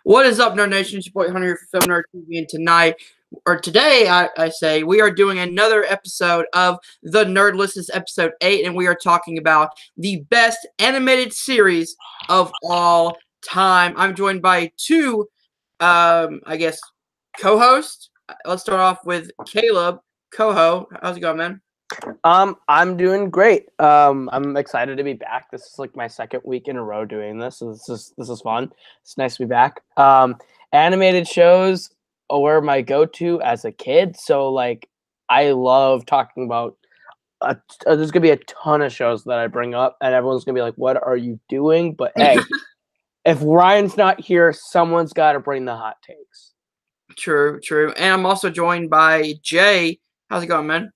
What is up, Nerd Nation? It's your boy Hunter here for Film Nerd TV, and today, I say, we are doing another episode of The Nerd List. This is episode 8, and we are talking about the best animated series of all time. I'm joined by two, co-hosts. Let's start off with Caleb, co-ho. How's it going, man? I'm doing great. I'm excited to be back. This is like my second week in a row doing this. So this is fun. It's nice to be back. Animated shows were my go-to as a kid. So like I love talking about there's gonna be a ton of shows that I bring up and everyone's gonna be like, what are you doing? But hey, if Ryan's not here, someone's gotta bring the hot takes. True. And I'm also joined by Jay. How's it going, man?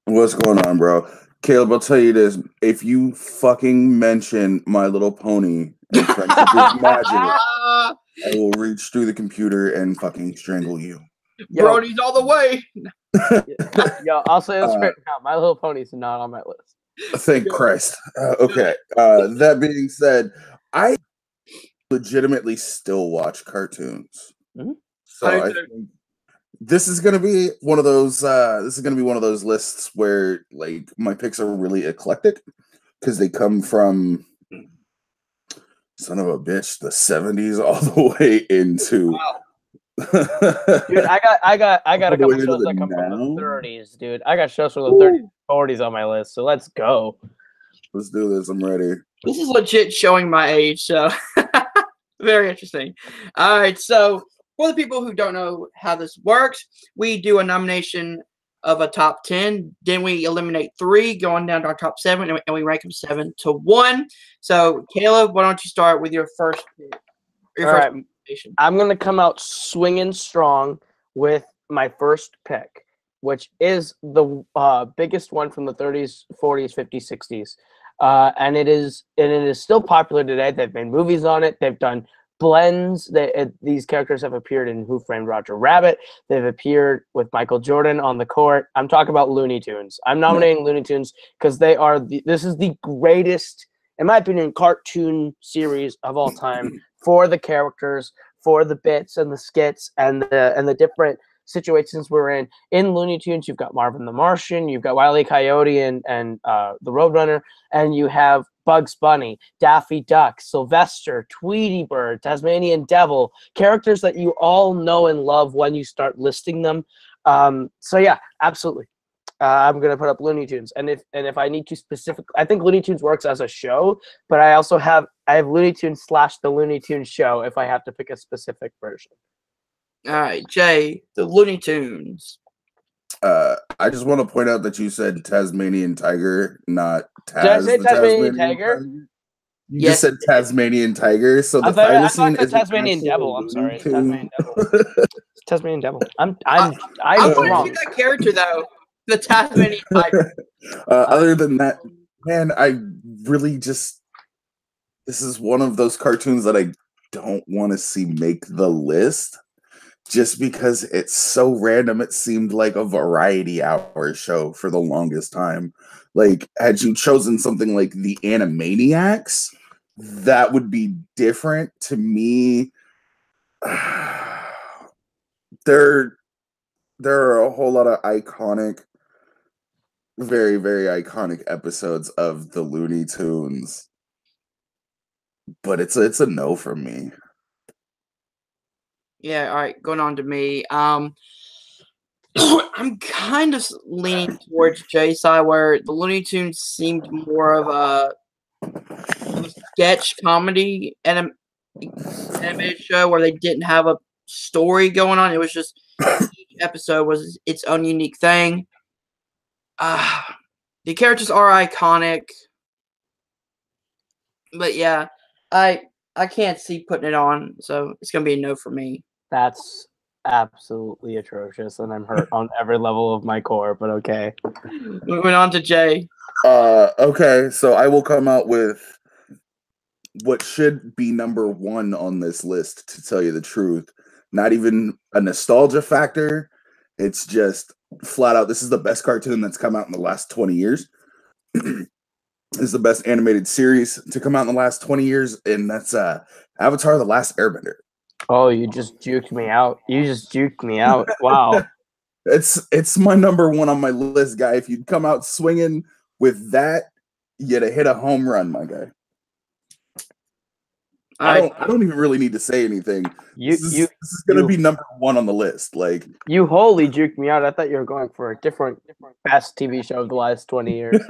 What's going on, bro? Caleb, I'll tell you this. If you fucking mention My Little Pony and Friendship is Magic, I will reach through the computer and fucking strangle you. Bronies all the way. Yo, I'll say this right now. My Little Pony's not on my list. Thank Christ. Okay. That being said, I legitimately still watch cartoons. Mm-hmm. So I think this is gonna be one of those. This is gonna be one of those lists where like my picks are really eclectic because they come from son of a bitch the 70s all the way into. Wow. Dude, I got a couple shows that come from the 30s, dude. I got shows from the 30s, 40s on my list. So let's go. Let's do this. I'm ready. This is legit showing my age, so very interesting. All right, so. For the people who don't know how this works, we do a nomination of a top 10. Then we eliminate 3, going down to our top 7, and we rank them 7 to 1. So, Caleb, why don't you start with your first pick? Nomination? I'm going to come out swinging strong with my first pick, which is the biggest one from the 30s, 40s, 50s, 60s. And it is still popular today. They've made movies on it. They've done blends. These characters have appeared in Who Framed Roger Rabbit. They've appeared with Michael Jordan on the court. I'm talking about Looney Tunes. I'm nominating Looney Tunes because this is the greatest, in my opinion, cartoon series of all time for the characters, for the bits and the skits and the different situations we're in. In Looney Tunes, you've got Marvin the Martian, you've got Wile E. Coyote and the Roadrunner, and you have Bugs Bunny, Daffy Duck, Sylvester, Tweety Bird, Tasmanian Devil, characters that you all know and love when you start listing them. So yeah, absolutely. I'm gonna put up Looney Tunes, and if I need to specifically, I think Looney Tunes works as a show, but I have Looney Tunes / the Looney Tunes show if I have to pick a specific version. All right, Jay, the Looney Tunes. I just want to point out that you said Tasmanian Tiger, not Taz. Did I say Tasmanian Tiger? You just said Tasmanian Tiger. So the I thought Tasmanian Devil. I'm sorry, Tasmanian Devil. Tasmanian Devil. I'm I want to see that character though, the Tasmanian Tiger. Other than that, man, I really this is one of those cartoons that I don't want to see make the list. Just because it's so random, it seemed like a variety hour show for the longest time. Like, had you chosen something like the Animaniacs, that would be different to me. There are a whole lot of iconic, very, very iconic episodes of the Looney Tunes, but it's a no from me. Yeah, all right, going on to me. I'm kind of leaning towards Jay's side, where the Looney Tunes seemed more of a sketch comedy animated show where they didn't have a story going on. It was just each episode was its own unique thing. The characters are iconic, but yeah, I can't see putting it on, so it's gonna be a no for me. That's absolutely atrocious, and I'm hurt on every level of my core, but okay. Moving on to Jay. Okay, so I will come out with what should be number 1 on this list, to tell you the truth. Not even a nostalgia factor. It's just flat out, this is the best cartoon that's come out in the last 20 years. This is the best animated series to come out in the last 20 years, and that's Avatar: The Last Airbender. Oh, you just juked me out. You just juked me out. Wow. It's my number one on my list, guy. If you'd come out swinging with that, you'd have hit a home run, my guy. I don't even really need to say anything. This is gonna be number one on the list. Like, you wholly juked me out. I thought you were going for a different best TV show of the last 20 years.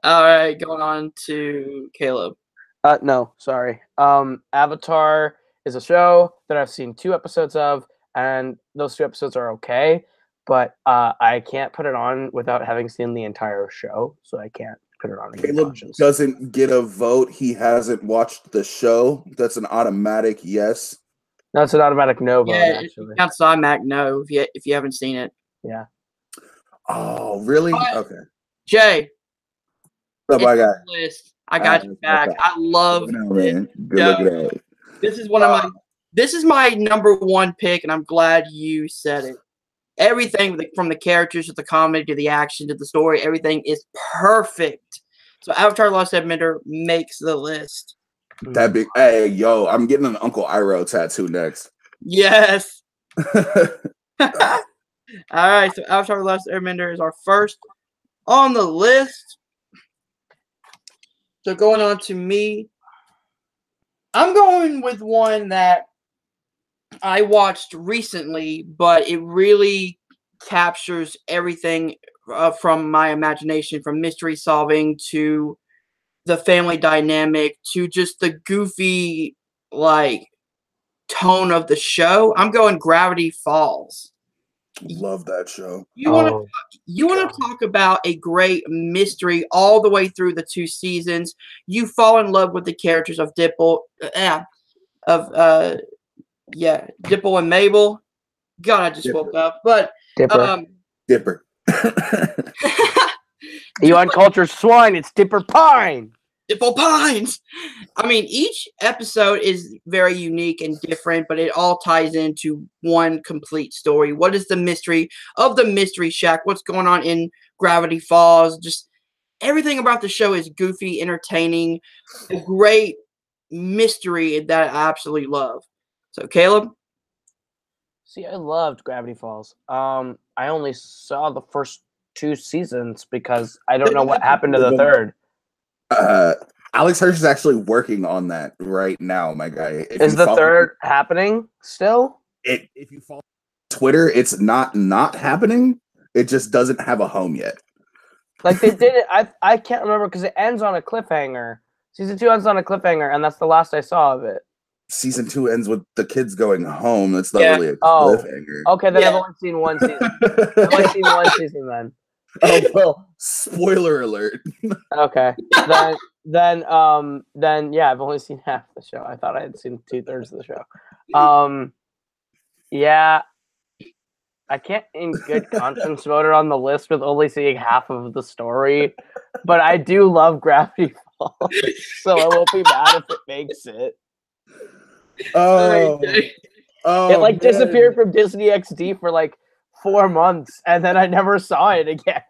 All right, going on to Caleb. No, sorry. Avatar is a show that I've seen 2 episodes of, and those 2 episodes are okay, but I can't put it on without having seen the entire show, so I can't put it on. Caleb doesn't get a vote. He hasn't watched the show. That's an automatic yes. That's an automatic no vote, actually. That's automatic no if you haven't seen it. Yeah. Oh, really? Okay. Jay. What's up, my guy? I got you back. I love man. Good looking at it. This is my number one pick, and I'm glad you said it. Everything from the characters to the comedy to the action to the story, everything is perfect. So Avatar: Last Airbender makes the list. That big, hey, yo, I'm getting an Uncle Iroh tattoo next. Yes. All right, so Avatar: Last Airbender is our first on the list. So going on to me, I'm going with one that I watched recently, but it really captures everything from my imagination, from mystery solving to the family dynamic to just the goofy, like, tone of the show. I'm going Gravity Falls. Love that show. You want to talk about a great mystery all the way through the 2 seasons. You fall in love with the characters of Dipple, Dipple and Mabel. God, I just woke up. But Dipper. You uncultured swine, it's Dipper Pine. Dipple Pines. I mean, each episode is very unique and different, but it all ties into one complete story. What is the mystery of the Mystery Shack? What's going on in Gravity Falls? Just everything about the show is goofy, entertaining, a great mystery that I absolutely love. So, Caleb? See, I loved Gravity Falls. I only saw the first 2 seasons because I don't know what happened to the third. Alex Hirsch is actually working on that right now, my guy. Is the third happening still? If you follow Twitter, it's not happening. It just doesn't have a home yet. Like they did it. I can't remember because it ends on a cliffhanger. Season 2 ends on a cliffhanger, and that's the last I saw of it. Season 2 ends with the kids going home. That's not really a cliffhanger. Okay, then I've only seen 1 season. I've only seen 1 season then. Oh well, spoiler alert. Okay. Then yeah, I've only seen half the show. I thought I had seen 2/3 of the show. Yeah. I can't in good conscience vote it on the list with only seeing half of the story. But I do love Gravity Falls. So I won't be mad if it makes it. It disappeared from Disney XD for like 4 months, and then I never saw it again.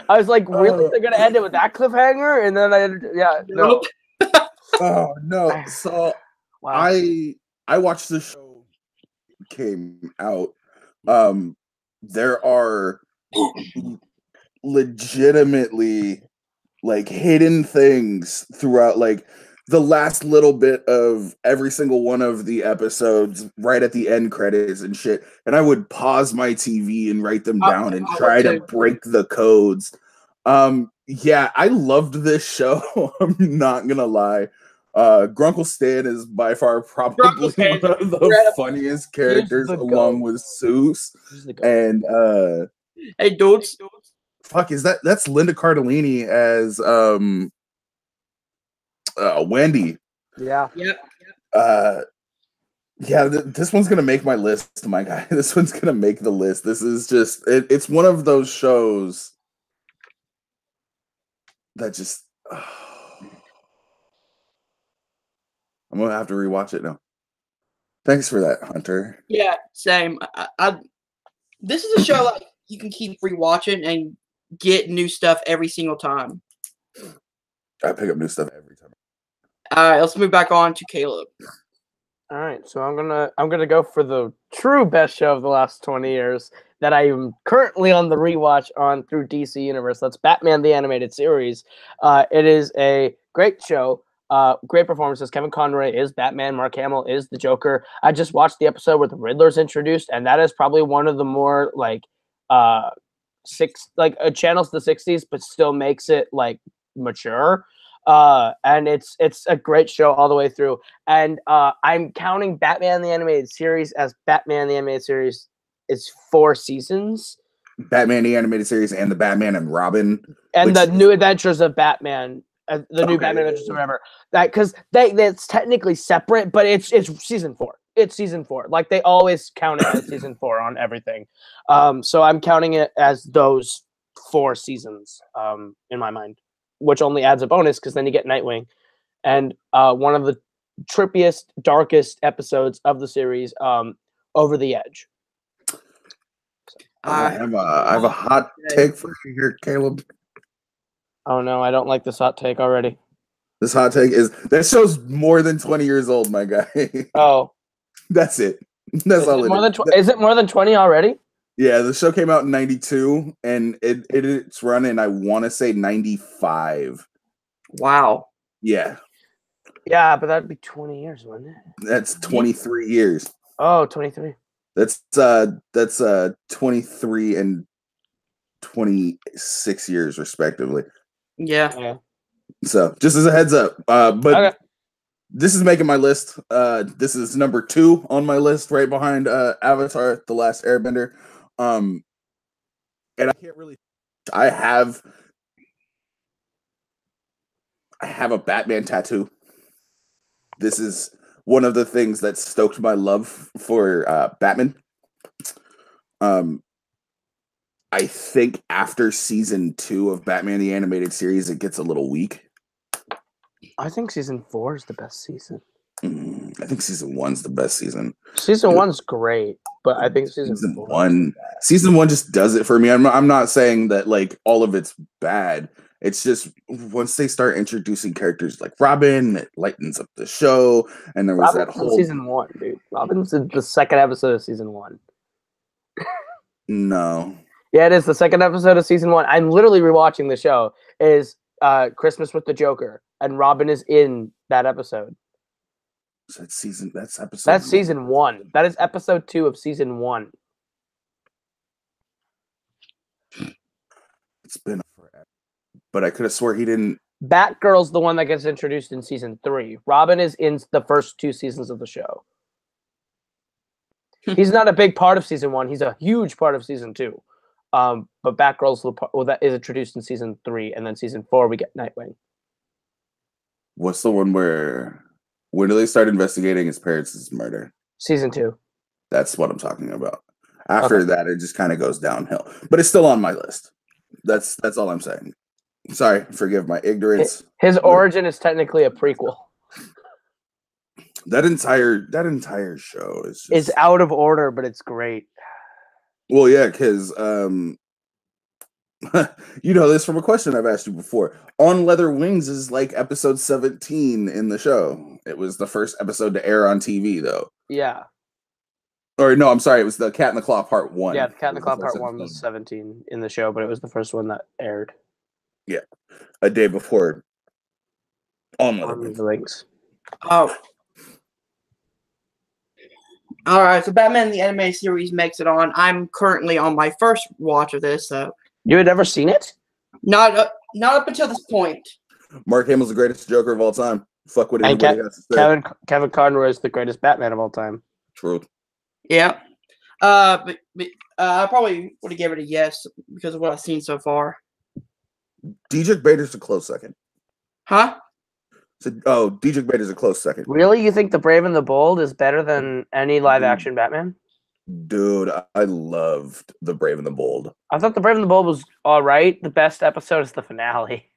I was like, really? They're gonna end it with that cliffhanger? And then no. Oh no! So wow. I watched the show came out. There are legitimately like hidden things throughout, like the last little bit of every single one of the episodes right at the end credits and shit. And I would pause my TV and write them down and try to break the codes. Yeah, I loved this show. I'm not gonna lie. Grunkle Stan is by far probably one of the funniest characters along with Seuss. And hey dudes. Fuck, that's Linda Cardellini as Wendy. Yeah. Yeah, this one's gonna make my list, my guy. This one's gonna make the list. This is just it's one of those shows that just I'm gonna have to rewatch it now. Thanks for that, Hunter. Yeah, same. This is a show like you can keep rewatching and get new stuff every single time. I pick up new stuff every time. All right, let's move back on to Caleb. All right, so I'm gonna go for the true best show of the last 20 years that I am currently on the rewatch on through DC Universe. That's Batman the Animated Series. It is a great show. Great performances. Kevin Conroy is Batman. Mark Hamill is the Joker. I just watched the episode where the Riddler's introduced, and that is probably one of the more channels the 60s, but still makes it like mature. And it's a great show all the way through. And I'm counting Batman the Animated Series as Batman the Animated Series is 4 seasons. Batman the Animated Series and the Batman and Robin. And the New Adventures of Batman. The new Batman Adventures or whatever. That because that's technically separate, but it's season 4. It's season 4. Like they always count it as season 4 on everything. So I'm counting it as those 4 seasons in my mind, which only adds a bonus because then you get Nightwing. And one of the trippiest, darkest episodes of the series, Over the Edge. I have a hot take for you here, Caleb. Oh no, I don't like this hot take already. This hot take is that show's more than 20 years old, my guy. Oh, that's it. That's all it is. Is it more than 20 already? Yeah, the show came out in 92 and it's running, I want to say 95. Wow. Yeah. Yeah, but that'd be 20 years, wouldn't it? That's 23 years. Oh, 23. That's 23 and 26 years respectively. Yeah. So just as a heads up, but okay. This is making my list. This is number 2 on my list, right behind Avatar: The Last Airbender. And I can't really. I have a Batman tattoo. This is one of the things that stoked my love for Batman. I think after season 2 of Batman the Animated Series, it gets a little weak. I think season 4 is the best season. I think season 1's the best season. Season 1's great, but I think season 1 just does it for me. I'm not saying that like all of it's bad. It's just once they start introducing characters like Robin, it lightens up the show. And there was that whole season 1, dude. Robin's in the second episode of season 1. No. Yeah, it is the second episode of season 1. I'm literally rewatching the show. It is Christmas with the Joker, and Robin is in that episode. So that's episode. That's season 1. That is episode 2 of season 1. It's been forever, but I could have swore he didn't. Batgirl's the one that gets introduced in season 3. Robin is in the first 2 seasons of the show. He's not a big part of season 1. He's a huge part of season 2. But Batgirl's that is introduced in season 3, and then season 4 we get Nightwing. What's the one where when do they start investigating his parents' murder? Season 2. That's what I'm talking about. After that, it just kind of goes downhill, but it's still on my list. That's all I'm saying. Sorry, forgive my ignorance. His origin is technically a prequel. That entire show is it's out of order, but it's great. Well, yeah, because you know this from a question I've asked you before. On Leather Wings is like episode 17 in the show. It was the first episode to air on TV, though. Yeah. Or no, I'm sorry. It was the Cat in the Claw Part 1. Yeah, the Cat in the Claw Part 1 was 17 in the show, but it was the first one that aired. Yeah, a day before On Leather Wings. Oh. All right, so Batman the Animated Series makes it on. I'm currently on my first watch of this. So you had never seen it? Not up until this point. Mark Hamill's the greatest Joker of all time. Fuck what anybody has to say. Kevin Conroy is the greatest Batman of all time. True. Yeah. But I probably would have given it a yes because of what I've seen so far. Diedrich Bader's a close second. Huh? Diedrich Bader's a close second. Really? You think The Brave and the Bold is better than any live-action Batman? Dude, I loved The Brave and the Bold. I thought The Brave and the Bold was all right. The best episode is the finale.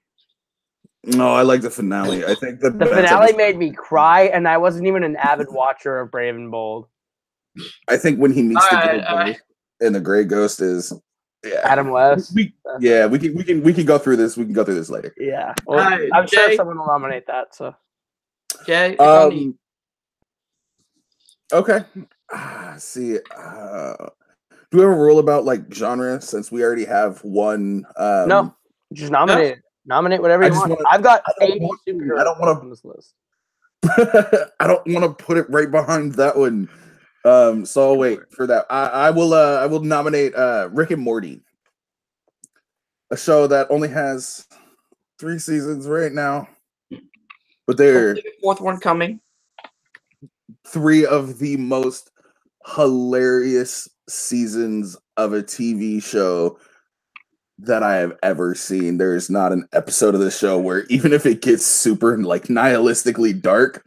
No, I like the finale. I think the finale made me cry, and I wasn't even an avid watcher of Brave and Bold. I think when he meets the Gray Ghost and the Gray Ghost is Yeah. Adam West. We can go through this. We can go through this later. Yeah. Well, Alright, I'm sure Jay? someone will nominate that. So Jay, it's on to you. Okay. See, do we have a rule about like genre since we already have one? no, just nominate it. Nominate whatever I you just want. wanna- I've got I don't 80 want to- superheroes I don't wanna- on this list. I don't want to put it right behind that one. So I'll wait for that. I will nominate Rick and Morty, a show that only has 3 seasons right now, but they're Hopefully the fourth one coming. 3 of the most hilarious seasons of a TV show that I have ever seen. There is not an episode of the show where even if it gets super like nihilistically dark,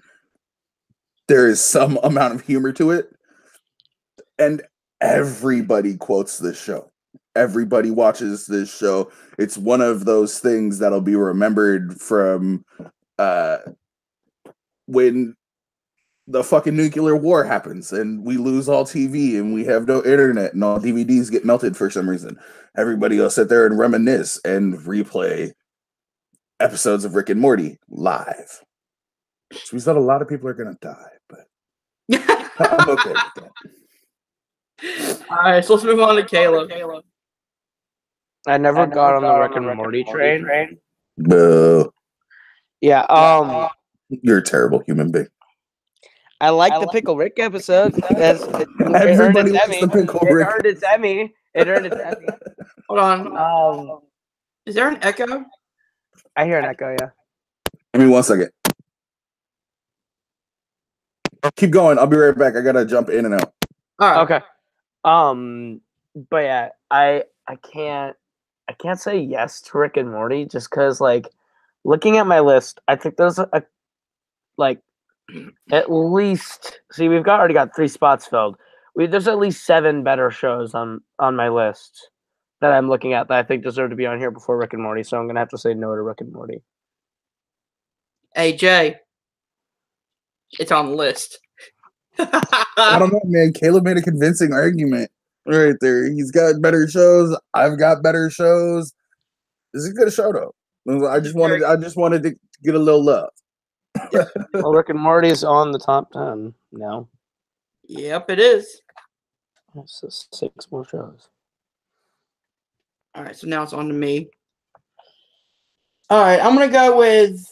there is some amount of humor to it. And everybody quotes this show. Everybody watches this show. It's one of those things that'll be remembered from when the fucking nuclear war happens and we lose all TV and we have no internet and all DVDs get melted for some reason. Everybody will sit there and reminisce and replay episodes of Rick and Morty live. Which means that a lot of people are going to die, but I'm okay with that. Alright, so let's move on to Caleb. I never got on the Rick and Morty train. Boo. Yeah. You're a terrible human being. I like the Pickle Rick episode. Everybody likes the Pickle Rick. It earned its Emmy. Hold on. Is there an echo? I hear an echo. Yeah. Give me 1 second. Keep going. I'll be right back. I gotta jump in and out. Alright. Okay. But yeah, I can't say yes to Rick and Morty just because like looking at my list, I think there's at least we've already got 3 spots filled. There's at least 7 better shows on my list that I'm looking at that I think deserve to be on here before Rick and Morty. So I'm gonna have to say no to Rick and Morty. Hey Jay. It's on the list. I don't know, man. Caleb made a convincing argument right there. He's got better shows. I've got better shows. This is a good show, though. I just wanted to get a little love. Well, Rick and Morty's on the top 10 now. Yep, it is. That's 6 more shows. Alright, so now it's on to me. Alright, I'm gonna go with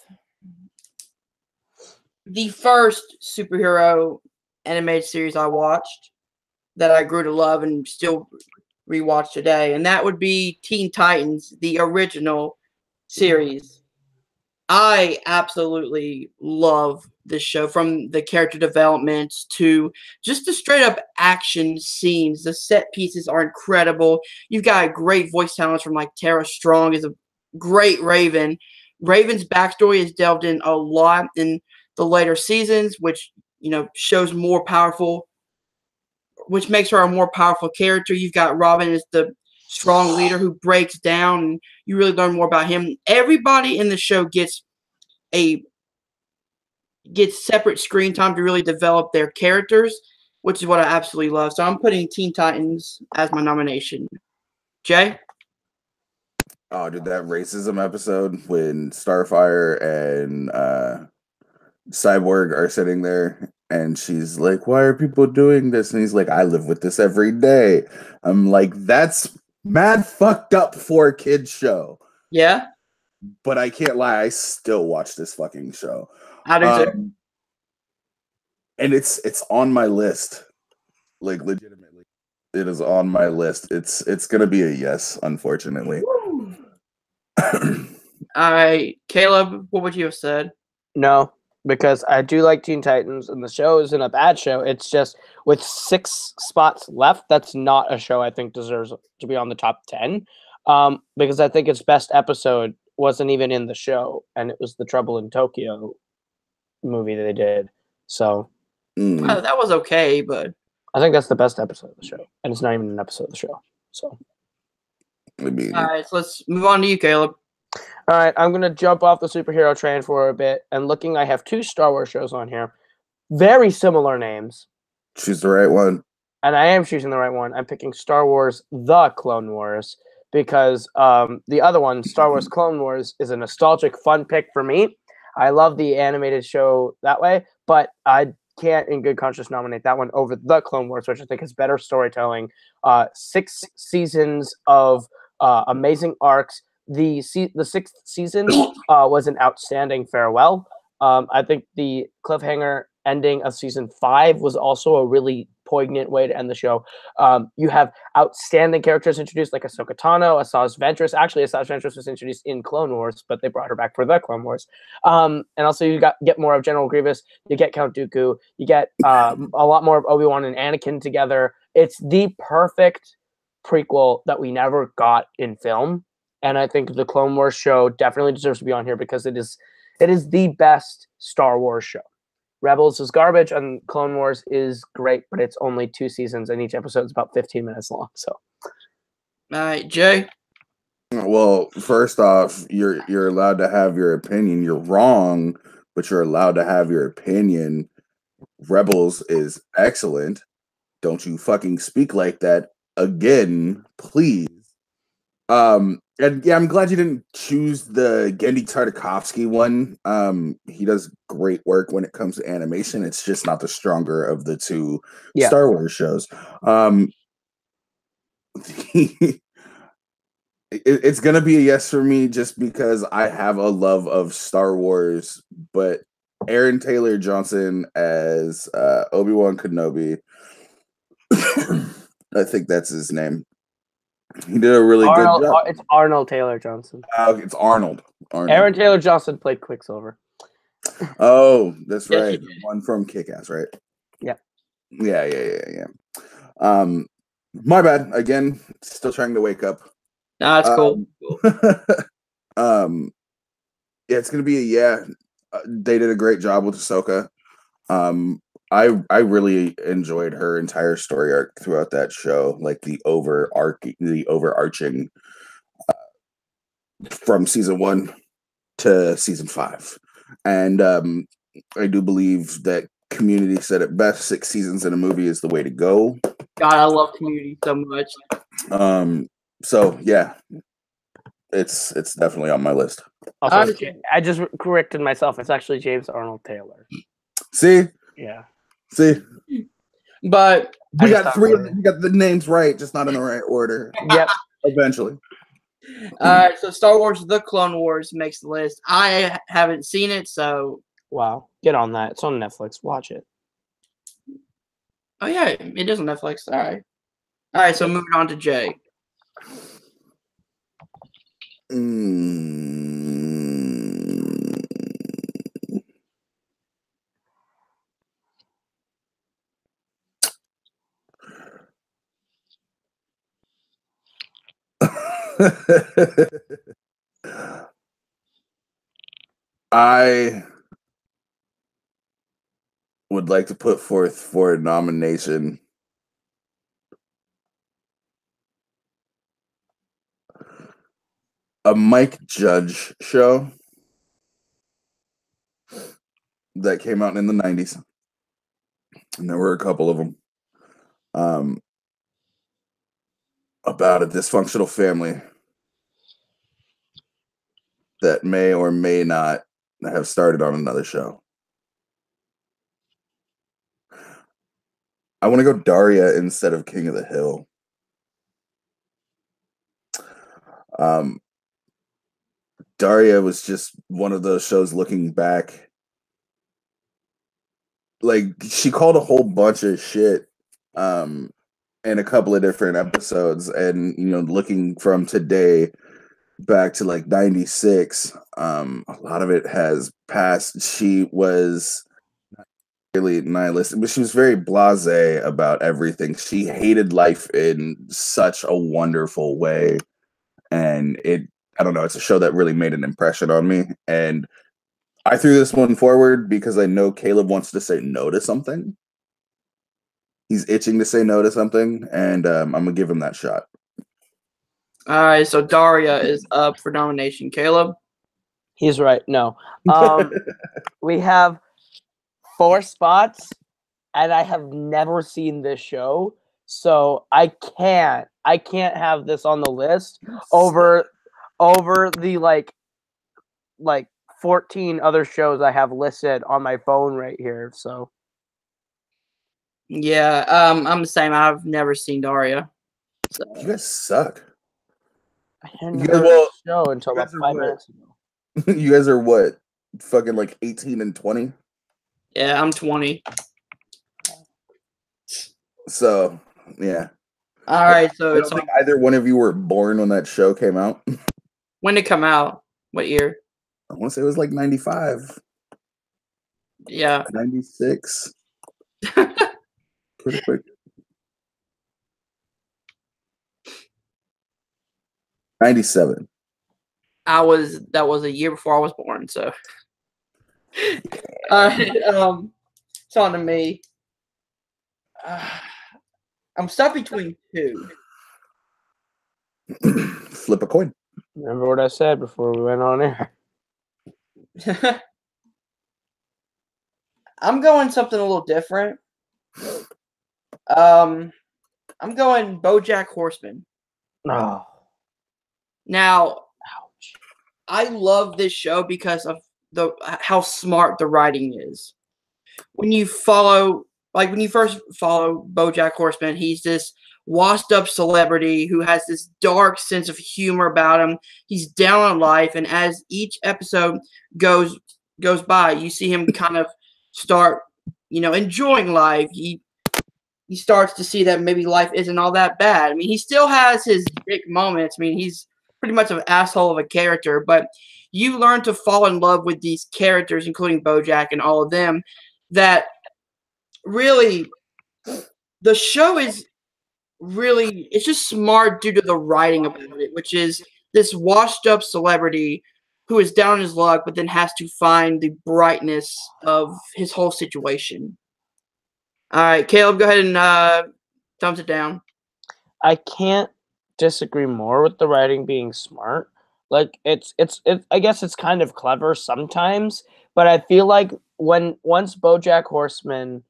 the first superhero animated series I watched that I grew to love and still rewatch today, and that would be Teen Titans, the original series. I absolutely love this show, from the character developments to just the straight up action scenes. The set pieces are incredible. You've got great voice talents from like Tara Strong is a great Raven. Raven's backstory is delved in a lot in the later seasons, which shows more powerful, which makes her a more powerful character. You've got Robin as the strong leader who breaks down, and you really learn more about him. Everybody in the show gets separate screen time to really develop their characters, which is what I absolutely love. So I'm putting Teen Titans as my nomination. Jay? Oh, did that racism episode when Starfire and Cyborg are sitting there and she's like, why are people doing this? And he's like, I live with this every day. I'm like, that's mad fucked up for a kid's show. Yeah? But I can't lie, I still watch this fucking show. I do too. And it's on my list. Like, legitimately. It is on my list. It's gonna be a yes, unfortunately. All right, Caleb, what would you have said? No, because I do like Teen Titans, and the show isn't a bad show. It's just with 6 spots left, that's not a show I think deserves to be on the top 10. Because I think its best episode wasn't even in the show, and it was the Trouble in Tokyo movie that they did. So That was okay, but I think that's the best episode of the show, and it's not even an episode of the show. So, all right, so let's move on to you, Caleb. All right, I'm gonna jump off the superhero train for a bit, and looking, I have 2 Star Wars shows on here, very similar names. Choose the right one. and I am choosing the right one. I'm picking Star Wars: The Clone Wars because the other one, Star Wars: Clone Wars, is a nostalgic, fun pick for me. I love the animated show that way, but I can't, in good conscience, nominate that one over The Clone Wars, which I think is better storytelling. 6 seasons of amazing arcs. The sixth season was an outstanding farewell. I think the cliffhanger ending of season 5 was also a really poignant way to end the show. You have outstanding characters introduced like Ahsoka Tano, Asajj Ventress. Actually, Asajj Ventress was introduced in Clone Wars, but they brought her back for the Clone Wars. And also you get more of General Grievous. You get Count Dooku. You get a lot more of Obi-Wan and Anakin together. It's the perfect prequel that we never got in film. And I think the Clone Wars show definitely deserves to be on here because it is the best Star Wars show. Rebels is garbage and Clone Wars is great, but it's only 2 seasons and each episode is about 15 minutes long. So, All right, Jay. Well, first off, you're allowed to have your opinion. You're wrong, but you're allowed to have your opinion. Rebels is excellent. Don't you fucking speak like that again, please. And yeah, I'm glad you didn't choose the Gendy Tartakovsky one. He does great work when it comes to animation. It's just not the stronger of the two Star Wars shows. It's gonna be a yes for me just because I have a love of Star Wars, but Aaron Taylor Johnson as Obi-Wan Kenobi, I think that's his name. He did a really good job. It's Arnold Taylor Johnson. It's Arnold. Aaron Taylor Johnson played Quicksilver. Oh, that's right. The one from Kick-Ass, right? Yeah. Yeah. My bad. Again, still trying to wake up. Nah, that's cool. Yeah, it's gonna be a yeah. They did a great job with Ahsoka. I really enjoyed her entire story arc throughout that show, like the overarching from season 1 to season 5, and I do believe that Community said it best: 6 seasons in a movie is the way to go. God, I love Community so much. So yeah, it's definitely on my list. Also, I just corrected myself. It's actually James Arnold Taylor. See? Yeah. See? But we got the names right, just not in the right order. Yep. Eventually. All right, so Star Wars: The Clone Wars makes the list. I haven't seen it, so wow, get on that. It's on Netflix. Watch it. Oh yeah, it is on Netflix. All right. So moving on to Jay. I would like to put forth for a nomination a Mike Judge show that came out in the 90s. And there were a couple of them. About a dysfunctional family that may or may not have started on another show. I want to go Daria instead of King of the Hill. Daria was just one of those shows looking back. Like, she called a whole bunch of shit in a couple of different episodes. And, looking from today back to like 96, a lot of it has passed. She was not really nihilistic, but she was very blasé about everything. She hated life in such a wonderful way. And I don't know, it's a show that really made an impression on me. And I threw this one forward because I know Caleb wants to say no to something. He's itching to say no to something, and I'm going to give him that shot. All right, so Daria is up for nomination. Caleb? He's right. No. We have 4 spots, and I have never seen this show. So I can't have this on the list over the like 14 other shows I have listed on my phone right here. So Yeah, I'm the same. I've never seen Daria. So. You guys suck. I hadn't You guys, heard of well, the show until you about guys are 5 what? minutes ago. You guys are what? Fucking like 18 and 20? Yeah, I'm 20. So, yeah. All right, so I it's don't think either one of you were born when that show came out. when did it come out? What year? I want to say it was like 95, Yeah. 96. Pretty quick. 97. That was a year before I was born, so it's on to me. I'm stuck between two. Flip a coin. Remember what I said before we went on air? I'm going something a little different. I'm going BoJack Horseman. Oh, Now, ouch. I love this show because of how smart the writing is. When you first follow BoJack Horseman, he's this washed up celebrity who has this dark sense of humor about him. He's down on life, and as each episode goes by, you see him kind of start, enjoying life. He starts to see that maybe life isn't all that bad. I mean, he still has his dick moments. I mean, he's pretty much an asshole of a character, but you learn to fall in love with these characters, including BoJack and all of them, that really the show is really, it's just smart due to the writing about it, which is this washed up celebrity who is down on his luck, but then has to find the brightness of his whole situation. All right, Caleb, go ahead and thumbs it down. I can't disagree more with the writing being smart. Like I guess it's kind of clever sometimes, but I feel like once BoJack Horseman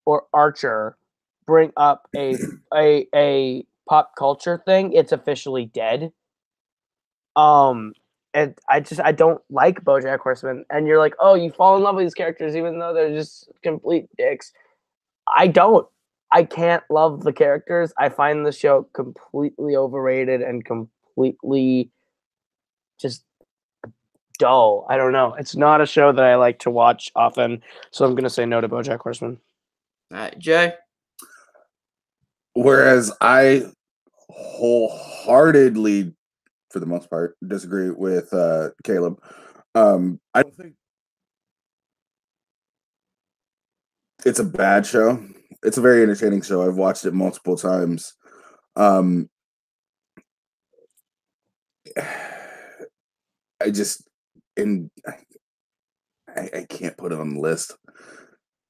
or Archer bring up a pop culture thing, it's officially dead. And I don't like BoJack Horseman, and you're like, oh, you fall in love with these characters even though they're just complete dicks. I don't. I can't love the characters. I find the show completely overrated and completely just dull. I don't know. It's not a show that I like to watch often, so I'm gonna say no to BoJack Horseman. All right, Jay. Whereas I wholeheartedly, for the most part, disagree with Caleb. I don't think it's a bad show. It's a very entertaining show. I've watched it multiple times. I just I can't put it on the list.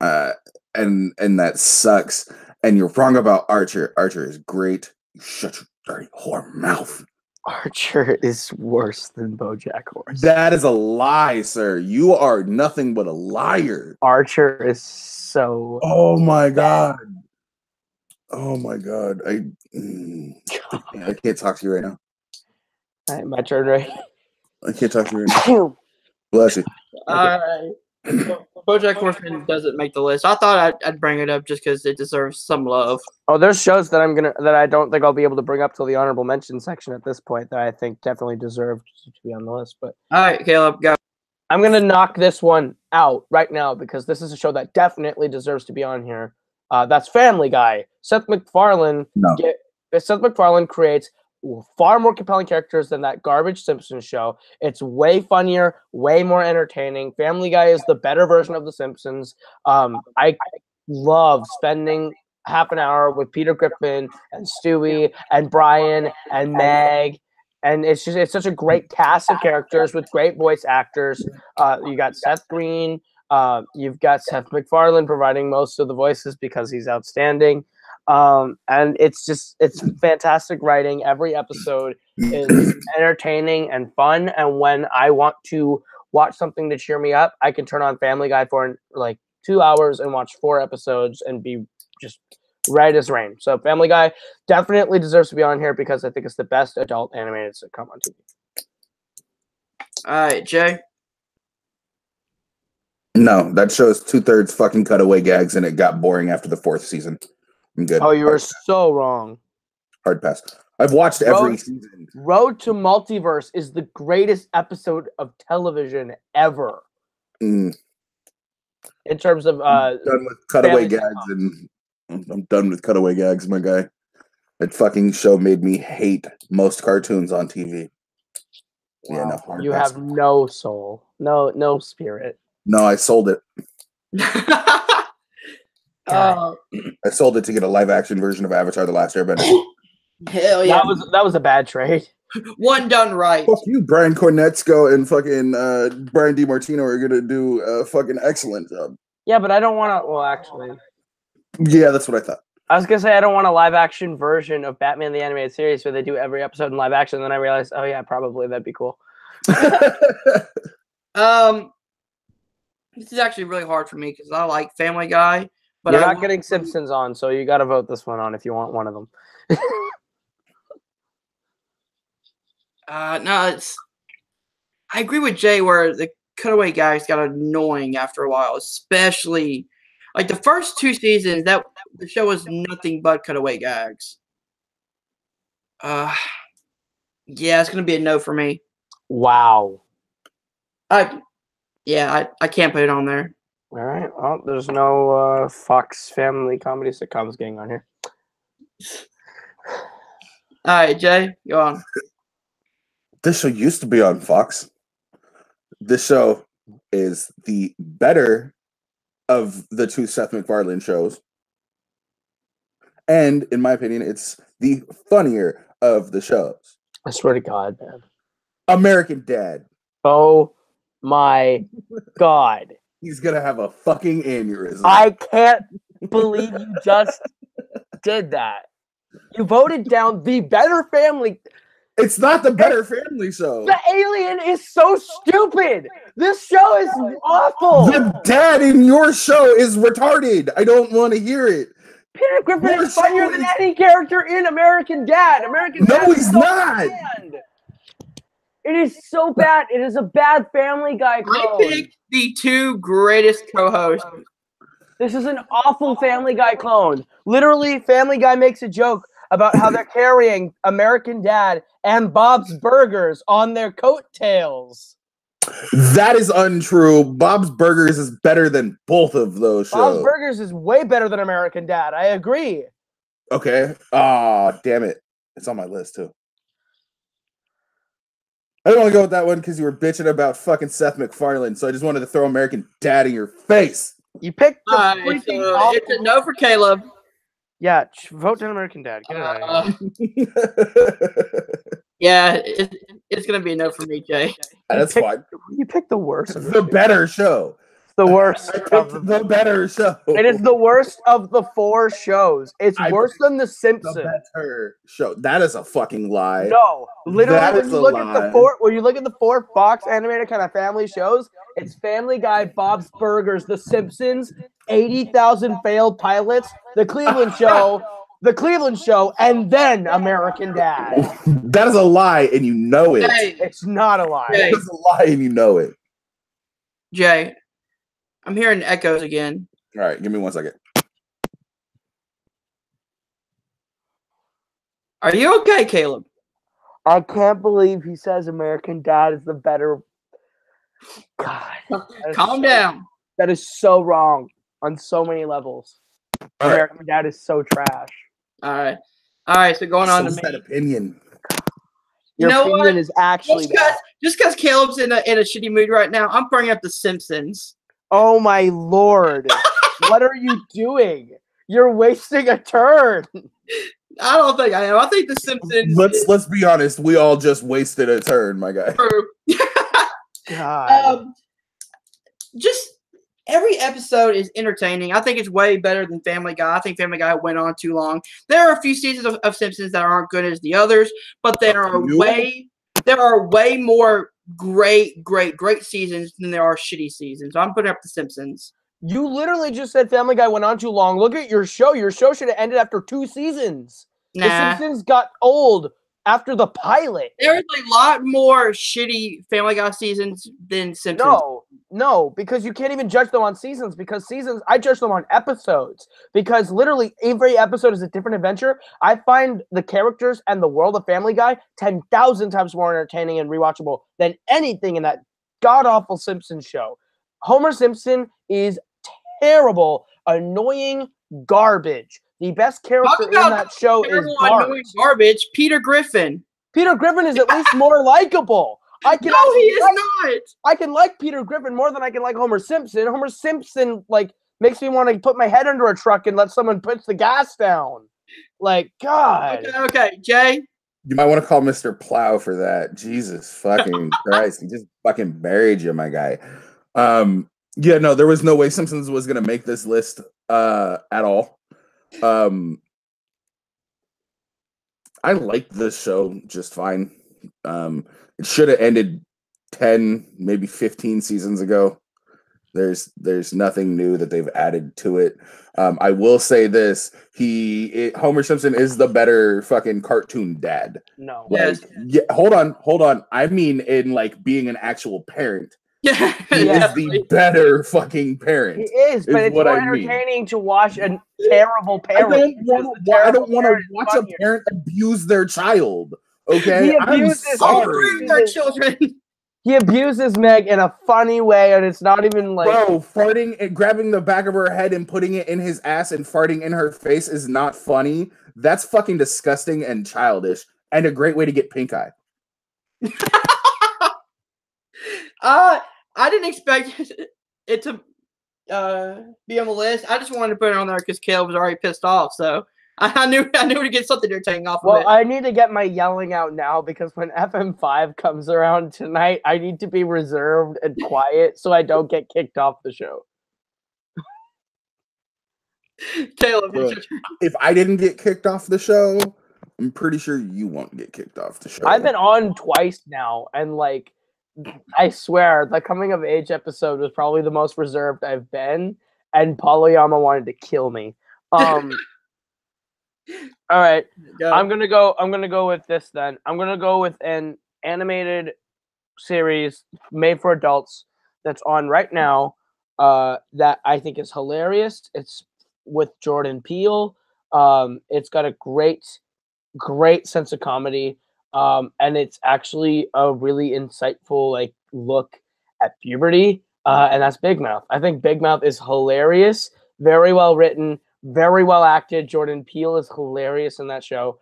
And that sucks. And you're wrong about Archer. Archer is great. You shut your dirty whore mouth. Archer is worse than BoJack Horseman. That is a lie, sir. You are nothing but a liar. Archer is so. Oh my god. Oh my god. I can't talk to you right now. All right, my turn, right? I can't talk to you right now. Bless you. All right. BoJack Horseman doesn't make the list. I thought I'd bring it up just because it deserves some love. Oh, there's shows that I don't think I'll be able to bring up till the honorable mention section at this point that I think definitely deserved to be on the list. But all right, Caleb, go. I'm gonna knock this one out right now because this is a show that definitely deserves to be on here. That's Family Guy. Seth MacFarlane creates far more compelling characters than that garbage Simpsons show. It's way funnier, way more entertaining. Family Guy is the better version of The Simpsons. I love spending half an hour with Peter Griffin and Stewie and Brian and Meg. And it's such a great cast of characters with great voice actors. You got Seth Green. You've got Seth MacFarlane providing most of the voices because he's outstanding. And it's fantastic writing. Every episode is entertaining and fun. And when I want to watch something to cheer me up, I can turn on Family Guy for like 2 hours and watch 4 episodes and be just right as rain. So Family Guy definitely deserves to be on here because I think it's the best adult animated sitcom on TV. All right, Jay. No, that show is 2/3 fucking cutaway gags, and it got boring after the 4th season. I'm good. Oh, you were so wrong. Hard pass. I've watched every season. Road to Multiverse is the greatest episode of television ever. Mm. In terms of I'm done with cutaway family gags, sitcoms. and I'm done with cutaway gags, my guy. That fucking show made me hate most cartoons on TV. Wow. Yeah, no, hard You pass. have no soul, no spirit. No, I sold it. Uh, I sold it to get a live action version of Avatar: The Last Airbender. hell yeah. That was a bad trade. One done right. Fuck you, Brian Cornetsko and fucking Brian DiMartino are gonna do a fucking excellent job. Yeah, but I don't want to. Well, actually, Yeah, that's what I thought. I was gonna say I don't want a live action version of Batman the Animated Series where they do every episode in live action. And then I realized, oh yeah, probably that'd be cool. This is actually really hard for me because I like Family Guy, but You're I not getting Simpsons on, so you got to vote this one on if you want one of them. no, it's. I agree with Jay where the cutaway guys got annoying after a while, especially like the first 2 seasons. That the show was nothing but cutaway gags. Yeah, it's gonna be a no for me. Wow. I can't put it on there. All right. Well, there's no Fox Family comedy sitcoms getting on here. All right, Jay, go on. This show used to be on Fox. This show is the better of the 2 Seth MacFarlane shows. And in my opinion, it's the funnier of the shows. I swear to God, man. American Dad. Oh my God. He's gonna have a fucking aneurysm. I can't believe you just did that. You voted down the better family. It's not the better family show. The alien is so stupid. This show is awful. The dad in your show is retarded. I don't want to hear it. Peter Griffin Your is funnier show than is- any character in American Dad. American No, Dad is he's so not. bland. It is so bad. It is a bad Family Guy I clone. picked the 2 greatest co-hosts. This is an awful Family Guy clone. Literally, Family Guy makes a joke about how they're carrying American Dad and Bob's Burgers on their coattails. That is untrue. Bob's Burgers is better than both of those shows. Bob's Burgers is way better than American Dad. I agree. Okay. Ah, damn it. It's on my list too. I didn't want to go with that one because you were bitching about fucking Seth MacFarlane, so I just wanted to throw American Dad in your face. You picked the All right, freaking so awful- it's a no for Caleb. Yeah, vote down American Dad. Get it out of here. Yeah, it's gonna be a no for me, Jay. That's fine. You picked the worst. Of The better show. the worst. I Of picked the better show. it is the worst of the 4 shows. It's I worse than The the Simpsons. better show. That is a fucking lie. No, literally, That when is you a look at the lie. 4, when you look at the 4 Fox animated kind of family shows, it's Family Guy, Bob's Burgers, The Simpsons, 80,000 Failed Pilots, The Cleveland Show, and then American Dad. That is a lie, and you know it. Jay, It's not a lie. Hey. That is a lie, and you know it. Jay, I'm hearing echoes again. All right, give me 1 second. Are you okay, Caleb? I can't believe he says American Dad is the better. God, that is Calm so- down. That is so wrong on so many levels. All right. American Dad is so trash. All right. So going on So to is that me. opinion. You Your know opinion what? is actually bad. Just because Caleb's in a shitty mood right now, I'm bringing up The Simpsons. Oh my lord. What are you doing? You're wasting a turn. I don't think I am. I think The Simpsons. Let's be honest. We all just wasted a turn, my guy. True. God. Just every episode is entertaining. I think it's way better than Family Guy. I think Family Guy went on too long. There are a few seasons of Simpsons that aren't good as the others, but there are way more great seasons than there are shitty seasons. So I'm putting up The Simpsons. You literally just said Family Guy went on too long. Look at your show. Your show should have ended after 2 seasons. The Nah. Simpsons got old after the pilot. There's a lot more shitty Family Guy seasons than Simpsons. No, because you can't even judge them on seasons. Because seasons, I judge them on episodes. Because literally every episode is a different adventure. I find the characters and the world of Family Guy 10,000 times more entertaining and rewatchable than anything in that god-awful Simpsons show. Homer Simpson is terrible, annoying garbage. The best character in that show is Terrible, Bart. annoying garbage. Peter Griffin. Peter Griffin is at least more likable. No, he is not. I can like Peter Griffin more than I can like Homer Simpson. Homer Simpson makes me want to put my head under a truck and let someone put the gas down. Like, God. Okay, Jay. You might want to call Mr. Plow for that. Jesus fucking Christ. He just fucking buried you, my guy. Yeah, no, there was no way Simpsons was gonna make this list at all. I liked this show just fine. It should have ended 10, maybe 15 seasons ago. There's nothing new that they've added to it. I will say this: Homer Simpson is the better fucking cartoon dad. No. Like, yeah, hold on. I mean, in like being an actual parent. Yeah, He is the better fucking parent. He is, but it's more entertaining to watch a terrible parent. I don't want to watch a parent abuse their child. Okay, He abuses their children. He abuses Meg in a funny way, and it's not even like farting and grabbing the back of her head and putting it in his ass and farting in her face is not funny. That's fucking disgusting and childish, and a great way to get pink eye. I didn't expect it to be on the list. I just wanted to put it on there because Caleb was already pissed off. So I knew to get something irritating off of it. Well, I need to get my yelling out now because when FM5 comes around tonight, I need to be reserved and quiet so I don't get kicked off the show. Caleb, if I didn't get kicked off the show, I'm pretty sure you won't get kicked off the show. I've been on twice now, and I swear, the coming of age episode was probably the most reserved I've been, and Polyama wanted to kill me. All right, I'm gonna go with this then. I'm gonna go with an animated series made for adults that's on right now that I think is hilarious. It's with Jordan Peele. It's got a great sense of comedy. And it's actually a really insightful look at puberty, and that's Big Mouth. I think Big Mouth is hilarious, very well written, very well acted. Jordan Peele is hilarious in that show.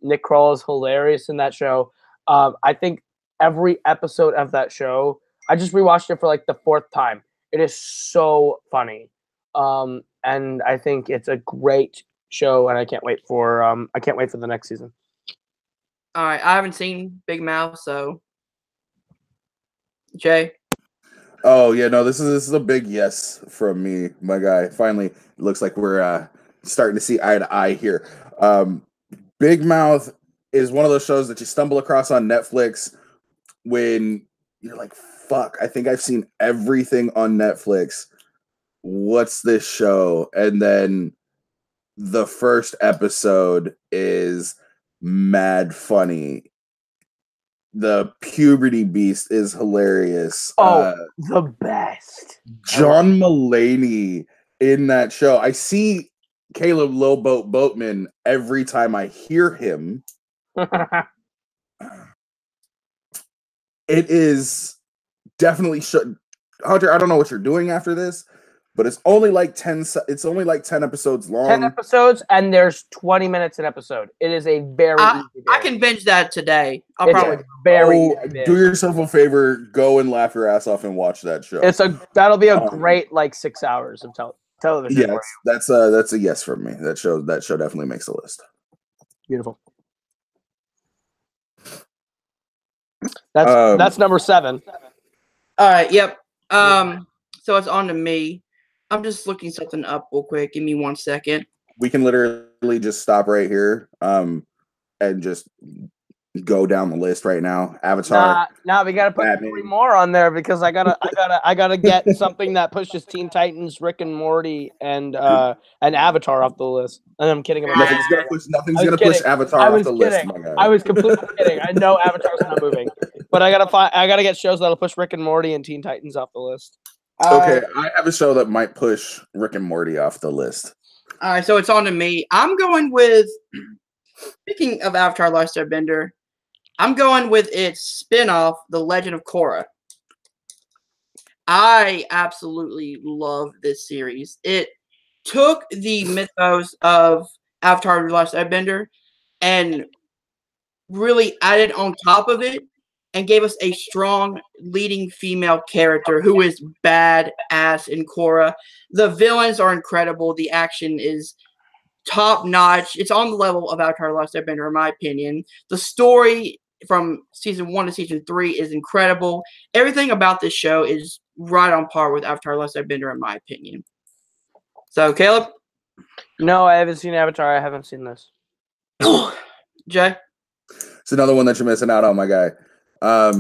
Nick Kroll is hilarious in that show. I think every episode of that show, I just rewatched it for the 4th time. It is so funny, and I think it's a great show, and I can't wait for the next season. All right, I haven't seen Big Mouth, so Jay. Oh yeah, no, this is a big yes from me, my guy. Finally, it looks like we're starting to see eye to eye here. Big Mouth is one of those shows that you stumble across on Netflix when you're like, "Fuck, I think I've seen everything on Netflix. What's this show?" And then the first episode is mad funny. The puberty beast is hilarious. The best. John Mulaney in that show. I see Caleb Lowboat Boatman every time I hear him. It is definitely Hunter, I don't know what you're doing after this, but it's only like 10 episodes long. 10 episodes, and there's 20 minutes an episode. It is a very easy I can binge that today. I'll it's probably do yourself a favor, go and laugh your ass off and watch that show. That'll be a great 6 hours of television. Yes, that's a yes from me. That show definitely makes the list. Beautiful. That's number 7. All right, yep. So it's on to me. I'm just looking something up real quick. Give me 1 second. We can literally just stop right here and just go down the list right now. Avatar. Nah, we gotta put Batman. 3 more on there because I gotta get something that pushes Teen Titans, Rick and Morty, and Avatar off the list. And I'm kidding about Nothing's gonna push. Nothing's I was gonna push kidding. Avatar I off was the list, kidding. my guy. I was completely kidding. I know Avatar's not moving, but I gotta get shows that'll push Rick and Morty and Teen Titans off the list. Okay, I have a show that might push Rick and Morty off the list. All right, so it's on to me. I'm going with, speaking of Avatar Last Airbender, I'm going with its spinoff, The Legend of Korra. I absolutely love this series. It took the mythos of Avatar Last Airbender and really added on top of it and gave us a strong leading female character who is badass in Korra. The villains are incredible. The action is top notch. It's on the level of Avatar: Last Airbender, in my opinion. The story from season 1 to season 3 is incredible. Everything about this show is right on par with Avatar: Last Airbender, in my opinion. So, Caleb? No, I haven't seen Avatar. I haven't seen this. Jay? It's another one that you're missing out on, my guy. I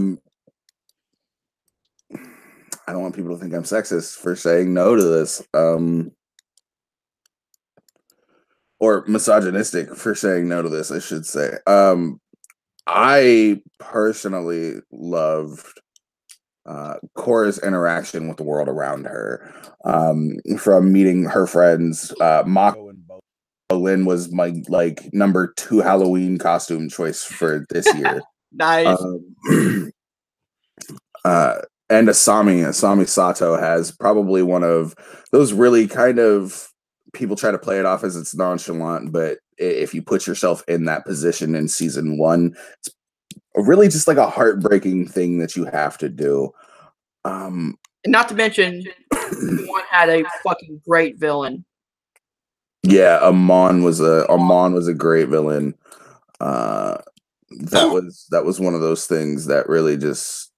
don't want people to think I'm sexist for saying no to this. Or misogynistic for saying no to this, I should say. I personally loved Korra's interaction with the world around her. From meeting her friends, Mako and Bolin was my number 2 Halloween costume choice for this year. Nice. And Asami Sato has probably one of those really kind of, people try to play it off as it's nonchalant, but if you put yourself in that position in season 1, it's really just like a heartbreaking thing that you have to do. Not to mention, one had a fucking great villain. Yeah, Amon was a great villain. That was one of those things that really just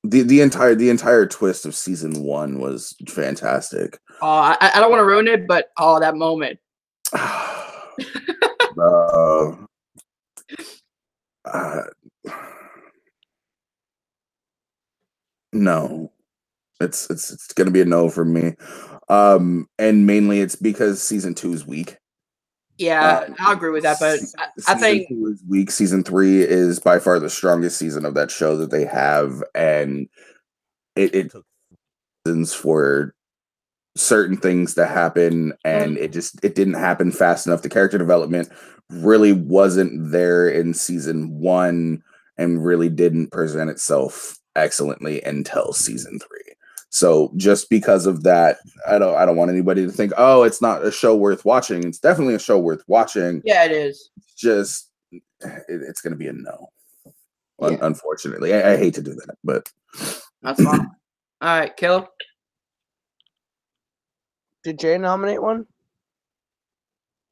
the entire twist of season 1 was fantastic. I don't want to ruin it, but that moment. No, it's gonna be a no for me. And mainly it's because season 2 is weak. Yeah, I agree with that, but I think season 2 is weak. Season 3 is by far the strongest season of that show that they have, and it took seasons for certain things to happen, and it didn't happen fast enough. The character development really wasn't there in season 1, and really didn't present itself excellently until season 3. So just because of that, I don't want anybody to think, oh, it's not a show worth watching. It's definitely a show worth watching. Yeah, it is. Just it's going to be a no. Yeah. Unfortunately, I hate to do that, but that's fine. All right, Caleb. Did Jay nominate one?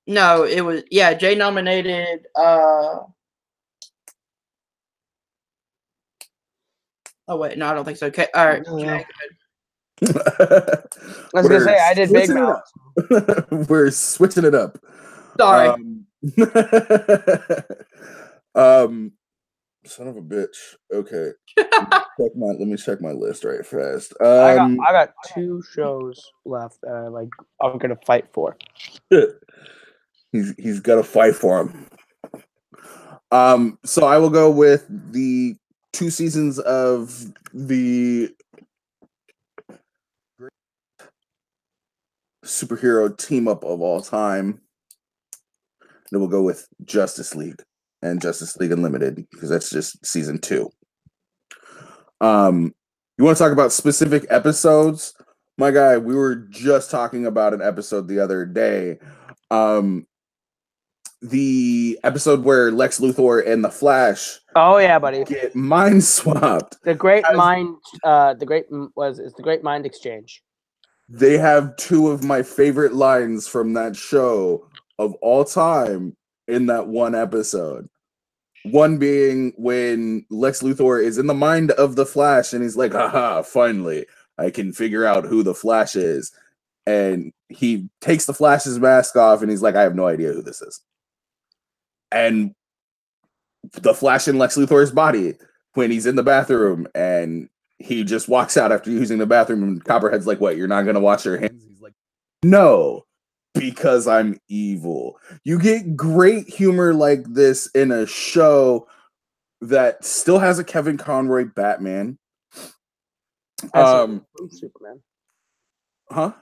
No, it was Jay nominated. Oh wait, no, I don't think so. Okay, all right. Jay, I was gonna say I did Big Mouth. We're switching it up. Sorry. Son of a bitch. Okay. Let me check my list right fast. I got 2 shows left that I'm gonna fight for. He's got to fight for him. So I will go with the 2 seasons of the superhero team up of all time. Then we'll go with Justice League and Justice League Unlimited, because that's just season 2. You want to talk about specific episodes? My guy, we were just talking about an episode the other day. The episode where Lex Luthor and the Flash buddy, get mind swapped. The great mind exchange. They have 2 of my favorite lines from that show of all time in that one episode. One being when Lex Luthor is in the mind of the Flash and he's like, haha, finally, I can figure out who the Flash is. And he takes the Flash's mask off and he's like, I have no idea who this is. And the Flash in Lex Luthor's body when he's in the bathroom and he just walks out after using the bathroom and Copperhead's like, what, you're not going to wash your hands? He's like, no, because I'm evil. You get great humor like this in a show that still has a Kevin Conroy Batman. Superman. Huh?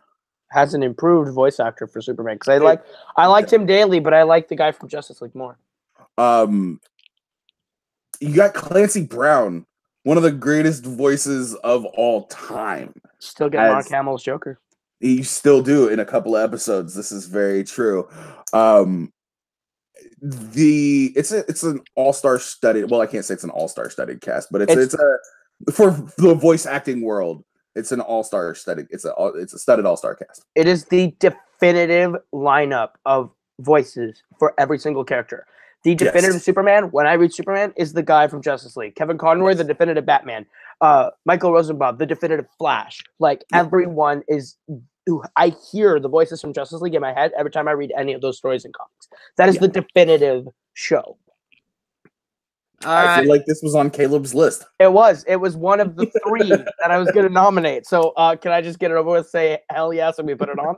Has an improved voice actor for Superman because I like Tim Daly, but I like the guy from Justice League more. You got Clancy Brown, one of the greatest voices of all time. Still get Mark Hamill's Joker. You still do in a couple of episodes. This is very true. It's an all-star studied. Well, I can't say it's an all-star studied cast, but it's a for the voice acting world. It's an all-star studied. It's a studded all-star cast. It is the definitive lineup of voices for every single character. The definitive Superman, when I read Superman, is the guy from Justice League. Kevin Conroy, the definitive Batman. Michael Rosenbaum, the definitive Flash. Like, everyone is... I hear the voices from Justice League in my head every time I read any of those stories in comics. That is the definitive show. I feel like this was on Caleb's list. It was one of the 3 that I was going to nominate. So can I just get it over with, say hell yes, and we put it on?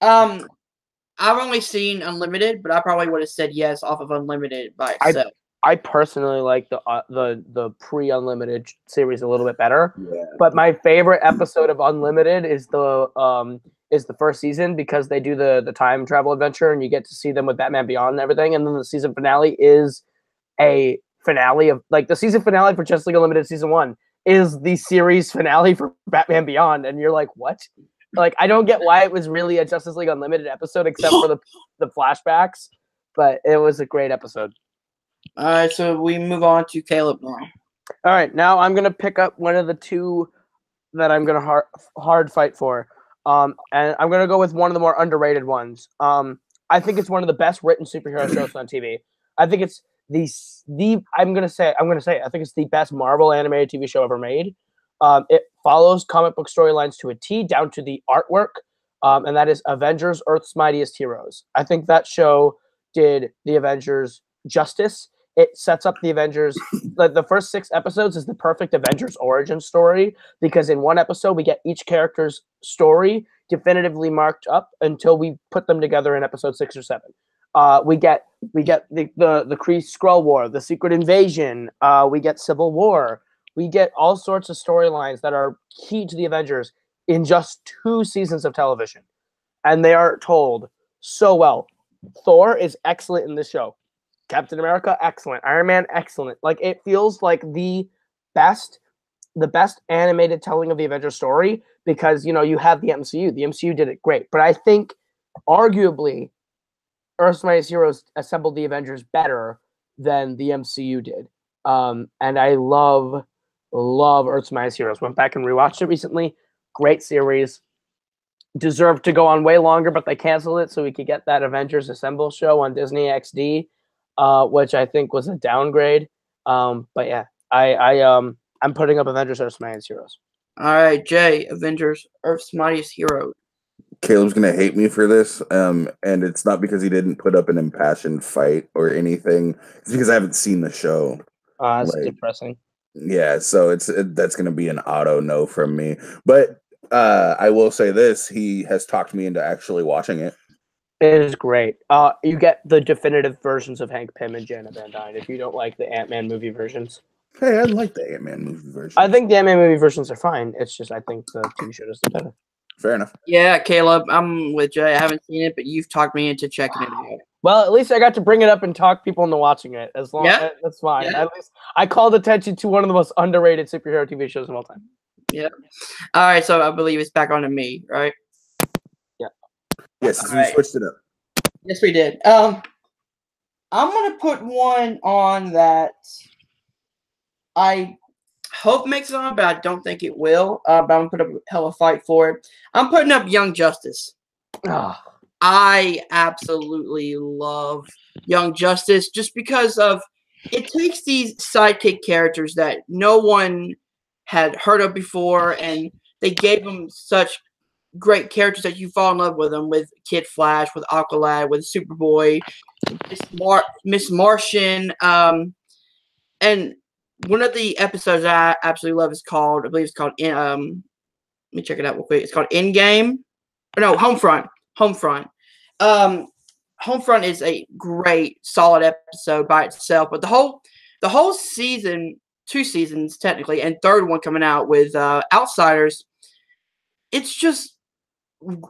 I've only seen Unlimited, but I probably would have said yes off of Unlimited by itself. I personally like the pre-Unlimited series a little bit better. Yeah. But my favorite episode of Unlimited is the first season because they do the time travel adventure and you get to see them with Batman Beyond and everything. And then the season finale is a finale of the season finale for Justice League Unlimited season 1 is the series finale for Batman Beyond. And you're like, what? Like, I don't get why it was really a Justice League Unlimited episode except for the flashbacks, but it was a great episode. All right, so we move on to Caleb now. All right, now I'm gonna pick up one of the 2 that I'm gonna hard fight for, and I'm gonna go with one of the more underrated ones. I think it's one of the best written superhero shows on TV. I think it's I'm gonna say I think it's the best Marvel animated TV show ever made. It follows comic book storylines to a T, down to the artwork, and that is Avengers: Earth's Mightiest Heroes. I think that show did the Avengers justice. It sets up the Avengers. The first 6 episodes is the perfect Avengers origin story because in one episode we get each character's story definitively marked up until we put them together in episode 6 or 7. We get the Kree Skrull War, the Secret Invasion. We get Civil War. We get all sorts of storylines that are key to the Avengers in just 2 seasons of television, and they are told so well. Thor is excellent in this show. Captain America, excellent. Iron Man, excellent. Like, it feels like the best animated telling of the Avengers story because, you have the MCU. The MCU did it great. But I think, arguably, Earth's Mightiest Heroes assembled the Avengers better than the MCU did. And I love Earth's Mightiest Heroes. Went back and rewatched it recently. Great series. Deserved to go on way longer, but they canceled it so we could get that Avengers Assemble show on Disney XD. Which I think was a downgrade. But yeah, I'm putting up Avengers: Earth's Mightiest Heroes. All right, Jay, Avengers: Earth's Mightiest Heroes. Caleb's gonna hate me for this, and it's not because he didn't put up an impassioned fight or anything. It's because I haven't seen the show. That's depressing. Yeah, so that's gonna be an auto no from me. But I will say this: he has talked me into actually watching it. It is great. You get the definitive versions of Hank Pym and Janet Van Dyne if you don't like the Ant-Man movie versions. Hey, I like the Ant-Man movie versions. I think the Ant-Man movie versions are fine. It's just I think the TV show is better. Fair enough. Yeah, Caleb, I'm with Jay. I haven't seen it, but you've talked me into checking it out. Well, at least I got to bring it up and talk people into watching it. That's fine. Yeah. At least I called attention to one of the most underrated superhero TV shows of all time. Yeah. All right, so I believe it's back on to me, right? Yes, we switched it up. Yes, we did. I'm gonna put one on that I hope makes it on, but I don't think it will. But I'm gonna put up a hell of a fight for it. I'm putting up Young Justice. I absolutely love Young Justice just because of it takes these sidekick characters that no one had heard of before, and they gave them such great characters that you fall in love with them, with Kid Flash, with Aqualad, with Superboy, Miss Martian, and one of the episodes I absolutely love is called, I believe it's called let me check it out real quick. It's called Endgame. No, Homefront. Homefront. Homefront is a great, solid episode by itself, but the whole season, 2 seasons technically, and third one coming out with Outsiders, it's just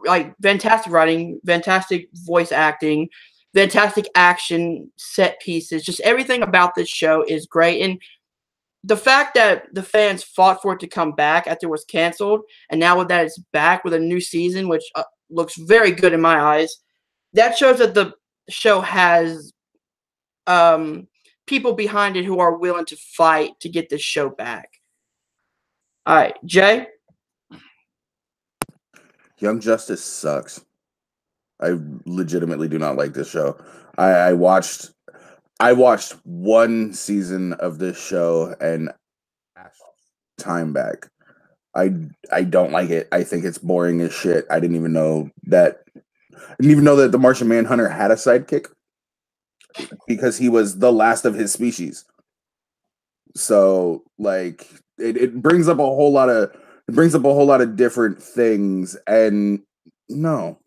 like fantastic writing, fantastic voice acting, fantastic action set pieces. Just everything about this show is great, and the fact that the fans fought for it to come back after it was canceled, and now that it's back with a new season, which looks very good in my eyes, that shows that the show has people behind it who are willing to fight to get this show back. All right, Jay? Young Justice sucks. I legitimately do not like this show. I watched one season of this show and time back. I don't like it. I think it's boring as shit. I didn't even know that the Martian Manhunter had a sidekick because he was the last of his species. So like it brings up a whole lot of different things, and no.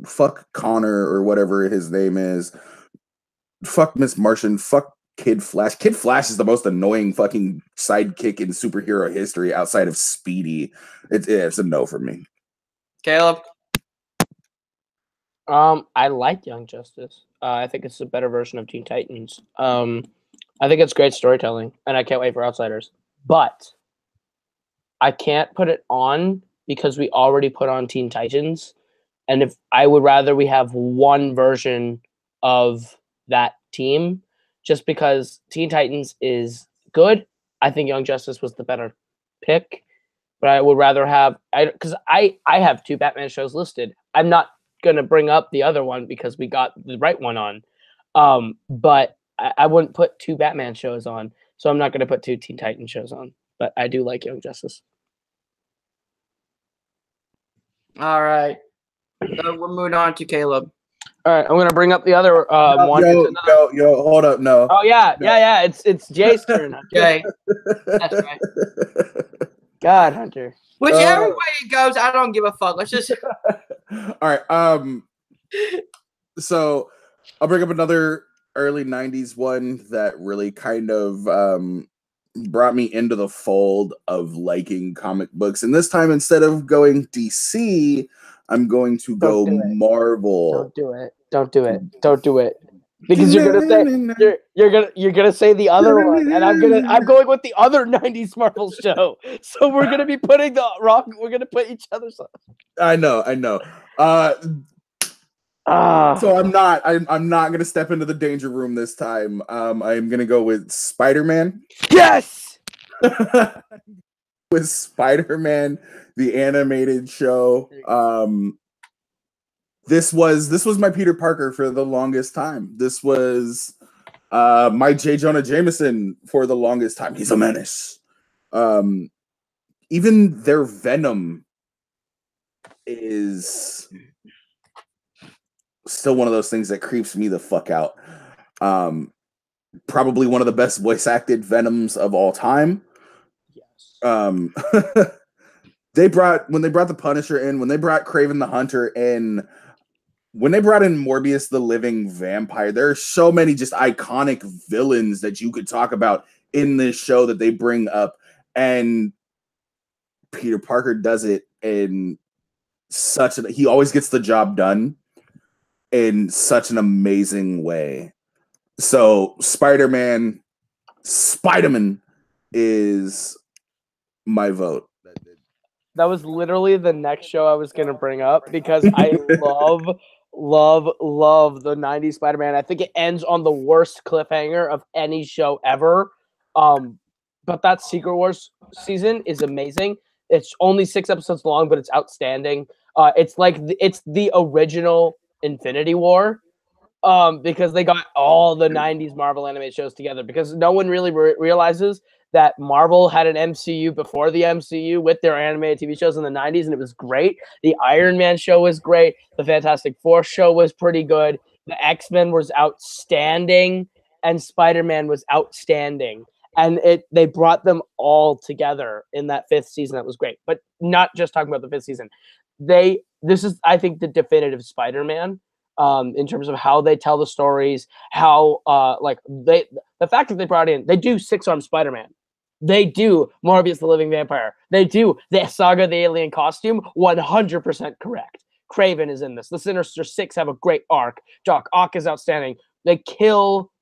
Fuck Connor or whatever his name is. Fuck Miss Martian. Fuck Kid Flash. Kid Flash is the most annoying fucking sidekick in superhero history outside of Speedy. It's a no for me. Caleb? I like Young Justice. I think it's a better version of Teen Titans. I think it's great storytelling, and I can't wait for Outsiders. But I can't put it on because we already put on Teen Titans. And if I would rather we have one version of that team, just because Teen Titans is good, I think Young Justice was the better pick. But I would rather have, because I have 2 Batman shows listed. I'm not gonna bring up the other one because we got the right one on. But I wouldn't put 2 Batman shows on, so I'm not gonna put 2 Teen Titans shows on. But I do like Young Justice. All right. So we're moving on to Caleb. All right, I'm gonna bring up the other one. Yo, hold up, no. Oh yeah. It's Jay's turn. Jay. That's right. God, Hunter. Whichever way it goes, I don't give a fuck. Let's just. All right. So I'll bring up another early '90s one that really kind of brought me into the fold of liking comic books, and this time instead of going DC, I'm going to go Marvel. Don't do it. Because you're gonna say the other one, and I'm going with the other '90s Marvel show. So we're gonna be putting we're gonna put each other's. I know. So I'm not gonna step into the danger room this time. I'm gonna go with Spider-Man. Yes. With Spider-Man, the animated show. This was my Peter Parker for the longest time. This was my J. Jonah Jameson for the longest time. He's a menace. Even their Venom is still one of those things that creeps me the fuck out. Probably one of the best voice acted Venoms of all time. Yes. When they brought the Punisher in, when they brought Kraven the Hunter in, when they brought in Morbius the Living Vampire, there are so many just iconic villains that you could talk about in this show that they bring up, and Peter Parker does it in he always gets the job done in such an amazing way. So Spider-Man is my vote. That was literally the next show I was gonna bring up because I love the '90s Spider-Man. I think it ends on the worst cliffhanger of any show ever. But that Secret Wars season is amazing. It's only 6 episodes long, but it's outstanding. It's like it's the original Infinity War. because they got all the 90s Marvel animated shows together, because no one really realizes that Marvel had an MCU before the MCU with their animated TV shows in the 90s, and it was great. The Iron Man show was great. The Fantastic Four show was pretty good. The X-Men was outstanding, and Spider-Man was outstanding. And they brought them all together in that 5th season. That was great. But not just talking about the 5th season. This is, I think, the definitive Spider-Man. In terms of how they tell the stories, how the fact that they do 6-armed Spider-Man, they do Morbius the Living Vampire, they do the Saga the Alien costume, 100% correct. Kraven is in this. The Sinister Six have a great arc. Doc Ock is outstanding. They kill.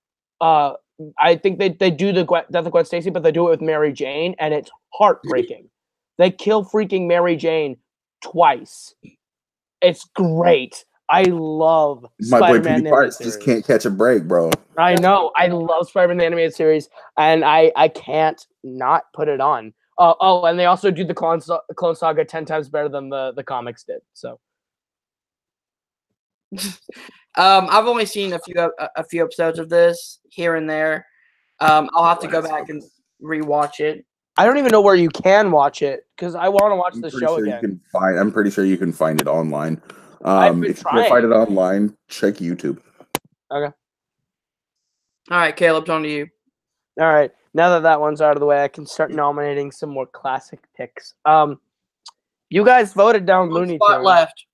I think they do the death of Gwen Stacy, but they do it with Mary Jane, and it's heartbreaking. They kill freaking Mary Jane twice. It's great. I love My boy Spider-Man Petey Parks just can't catch a break, bro. I know. I love Spider-Man the animated series, and I can't not put it on. And they also do the Clone Saga 10 times better than the comics did. So, I've only seen a few episodes of this here and there. I'll have to go back and rewatch it. I don't even know where you can watch it because I want to watch the show again. I'm pretty sure you can find it online. If you can't find it online, check YouTube. Okay. All right, Caleb, on to you. All right. Now that one's out of the way, I can start nominating some more classic picks. You guys voted down Looney Tunes. Left.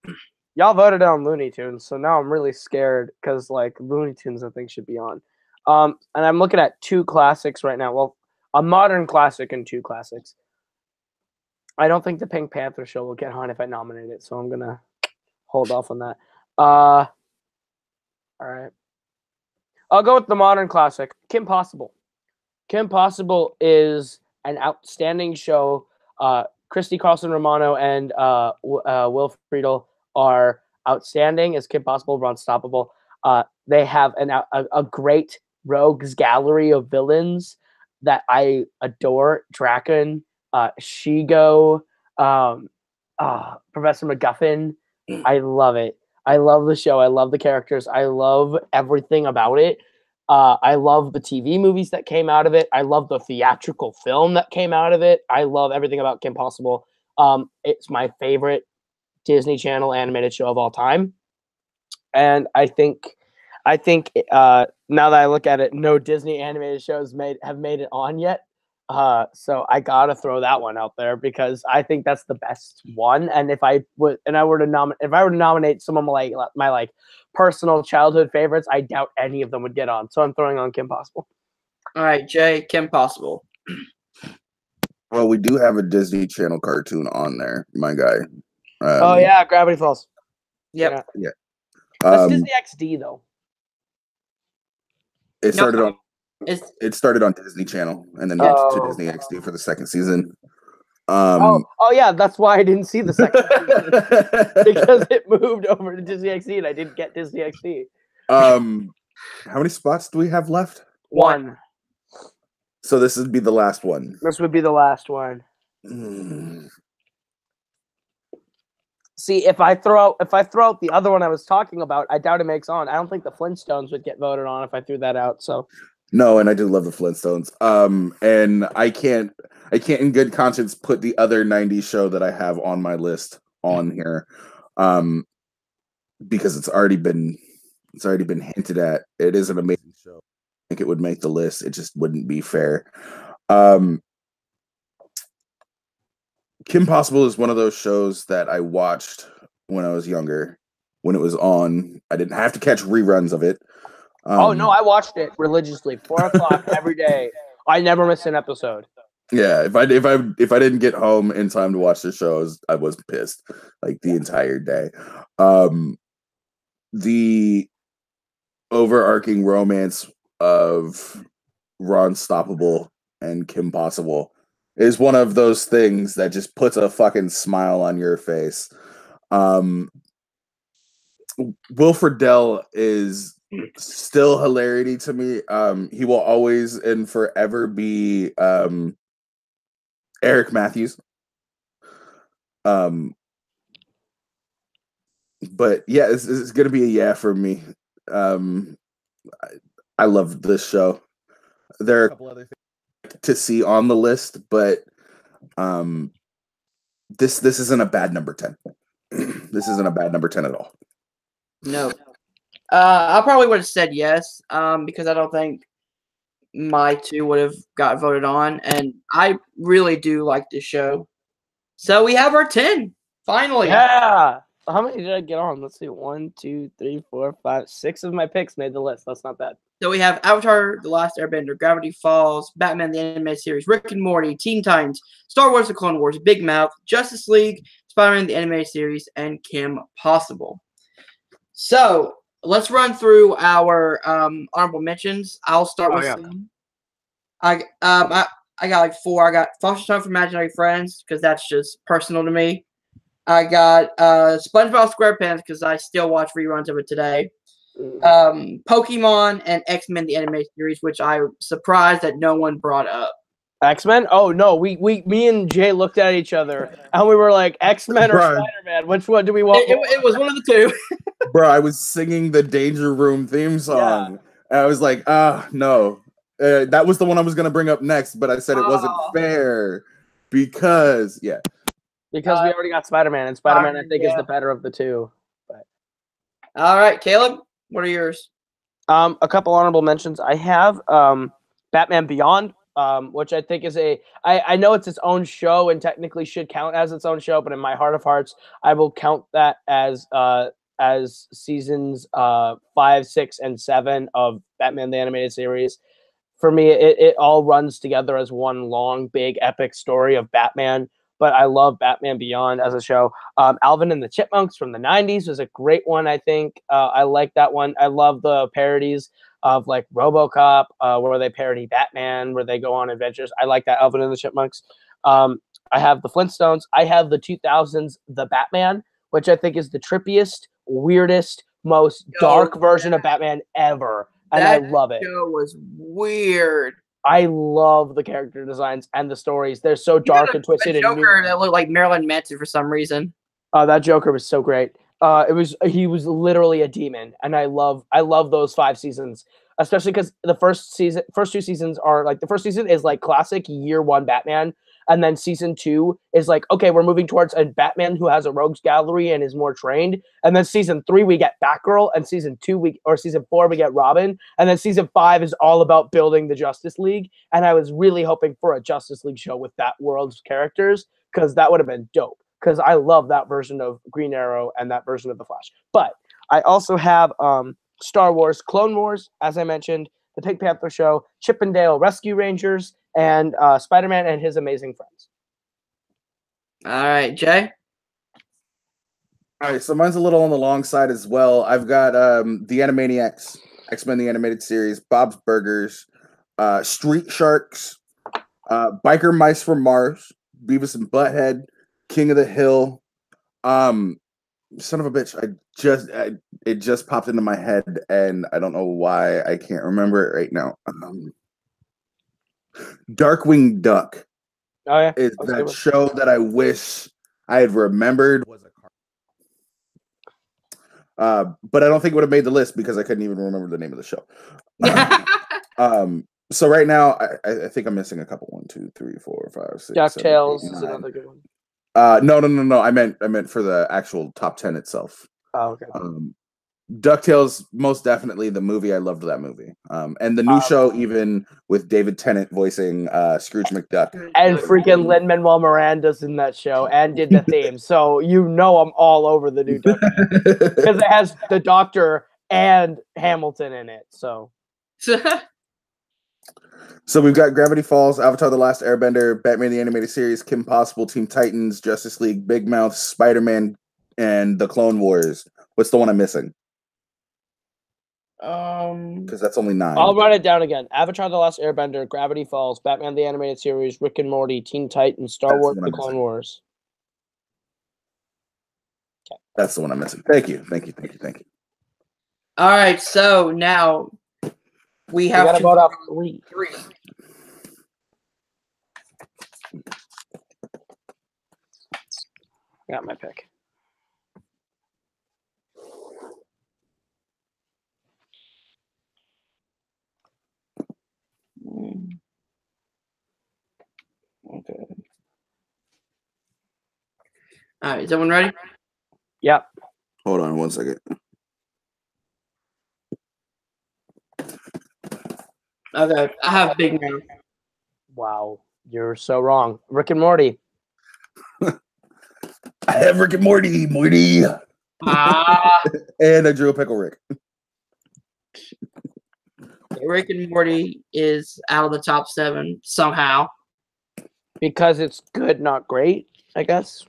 Y'all voted down Looney Tunes, so now I'm really scared because Looney Tunes I think should be on. And I'm looking at 2 classics right now. Well, a modern classic and 2 classics. I don't think the Pink Panther show will get on if I nominate it, so I'm gonna hold off on that. All right. I'll go with the modern classic, Kim Possible. Kim Possible is an outstanding show. Christy Carlson Romano and Will Friedle are outstanding as Kim Possible, Ron Stoppable. They have a great rogues gallery of villains that I adore. Draken, Shigo, Professor MacGuffin. I love it. I love the show. I love the characters. I love everything about it. I love the TV movies that came out of it. I love the theatrical film that came out of it. I love everything about Kim Possible. It's my favorite Disney Channel animated show of all time. And I think now that I look at it, no Disney animated shows have made it on yet. So I gotta throw that one out there because I think that's the best one. And if I were to nominate some of my personal childhood favorites, I doubt any of them would get on. So I'm throwing on Kim Possible. All right, Jay, Kim Possible. Well, we do have a Disney Channel cartoon on there, my guy. Oh yeah, Gravity Falls. Yep. Yeah. That's Disney XD though. It started on Disney Channel and then moved to Disney XD for the 2nd season. Oh yeah, that's why I didn't see the 2nd season because it moved over to Disney XD and I didn't get Disney XD. How many spots do we have left? 1. So this would be the last one. This would be the last one. See, if I throw out the other one I was talking about, I doubt it makes on. I don't think the Flintstones would get voted on if I threw that out. So no, and I do love the Flintstones. And I can't in good conscience put the other 90s show that I have on my list on here. Because it's already been hinted at. It is an amazing show. I think it would make the list. It just wouldn't be fair. Kim Possible is one of those shows that I watched when I was younger, when it was on. I didn't have to catch reruns of it. Oh no, I watched it religiously, 4:00 every day. I never missed an episode. Yeah, if I didn't get home in time to watch the shows, I was pissed like the entire day. The overarching romance of Ron Stoppable and Kim Possible is one of those things that just puts a fucking smile on your face. Will Friedle is still hilarity to me. He will always and forever be Eric Matthews. But yeah, it's gonna be a yeah for me. Um, I love this show. There are a couple other things to see on the list, but this isn't a bad number 10. This isn't a bad number 10 at all. No. I probably would have said yes, because I don't think my two would have got voted on, and I really do like this show. So we have our 10 finally. Yeah. How many did I get on? Let's see. 1, 2, 3, 4, 5, 6 of my picks made the list. That's not bad. So we have Avatar: The Last Airbender, Gravity Falls, Batman the Animated Series, Rick and Morty, Teen Titans, Star Wars: The Clone Wars, Big Mouth, Justice League, Spider-Man the Animated Series, and Kim Possible. So let's run through our honorable mentions. I'll start with some. I got like 4. I got Foster Time for Imaginary Friends because that's just personal to me. I got SpongeBob SquarePants because I still watch reruns of it today. Pokemon and X-Men the Animated Series, which I'm surprised that no one brought up. X-Men? Oh no, me and Jay looked at each other and we were like, X-Men or Spider-Man? Which one do we want? It was one of the two. Bro, I was singing the Danger Room theme song. And I was like, no. That was the one I was going to bring up next, but I said it wasn't fair because we already got Spider-Man, and Spider-Man I think is the better of the two. But. All right, Caleb, what are yours? A couple honorable mentions. I have Batman Beyond, which I think is I know it's its own show and technically should count as its own show, but in my heart of hearts, I will count that as seasons 5, 6, and 7 of Batman the Animated Series. For me, it all runs together as one long, big, epic story of Batman. But I love Batman Beyond as a show. Alvin and the Chipmunks from the 90s was a great one, I think. I like that one. I love the parodies of like RoboCop, where they parody Batman, where they go on adventures. I like that, Alvin and the Chipmunks. I have the Flintstones. I have the 2000s The Batman, which I think is the trippiest, weirdest, most dark version of Batman ever. And I love it. That show was weird. I love the character designs and the stories. They're so dark and twisted. The Joker that looked like Marilyn Manson for some reason. That Joker was so great. He was literally a demon, and I love those 5 seasons, especially because the first 2 seasons are like the first season is like classic year 1 Batman, and then season 2 is like, okay, we're moving towards a Batman who has a rogues gallery and is more trained, and then season 3 we get Batgirl, and season 4 we get Robin, and then season 5 is all about building the Justice League. And I was really hoping for a Justice League show with that world's characters because that would have been dope. Because I love that version of Green Arrow and that version of the Flash. But I also have Star Wars, Clone Wars, as I mentioned, the Pink Panther Show, Chip and Dale Rescue Rangers, and Spider-Man and His Amazing Friends. All right, Jay? All right, so mine's a little on the long side as well. I've got the Animaniacs, X-Men the Animated Series, Bob's Burgers, Street Sharks, Biker Mice from Mars, Beavis and Butthead, King of the Hill. Son of a bitch, it just popped into my head and I don't know why I can't remember it right now. Darkwing Duck. Oh yeah. Is that show that I wish I had remembered was a but I don't think it would have made the list because I couldn't even remember the name of the show. So right now I think I'm missing a couple. 1, 2, 3, 4, 5, 6. DuckTales is another good one. No. I meant for the actual top 10 itself. Oh, okay. DuckTales, most definitely the movie. I loved that movie. And the new show, even with David Tennant voicing Scrooge McDuck. And freaking Lin-Manuel Miranda's in that show and did the theme. So I'm all over the new DuckTales. Because it has the Doctor and Hamilton in it. So we've got Gravity Falls, Avatar: The Last Airbender, Batman the Animated Series, Kim Possible, Teen Titans, Justice League, Big Mouth, Spider-Man, and The Clone Wars. What's the one I'm missing? Because that's only 9. I'll write it down again. Avatar: The Last Airbender, Gravity Falls, Batman the Animated Series, Rick and Morty, Teen Titans, Star Wars: The Clone Wars. Okay. That's the one I'm missing. Thank you. All right, so now we have to vote off 3. Got my pick. All right, is everyone ready? Yep. Hold on 1 second. Okay, I have Big Mouth. Wow, you're so wrong. Rick and Morty. I have Rick and Morty. Ah, And I drew a pickle Rick. Rick and Morty is out of the top 7 somehow. Because it's good, not great, I guess.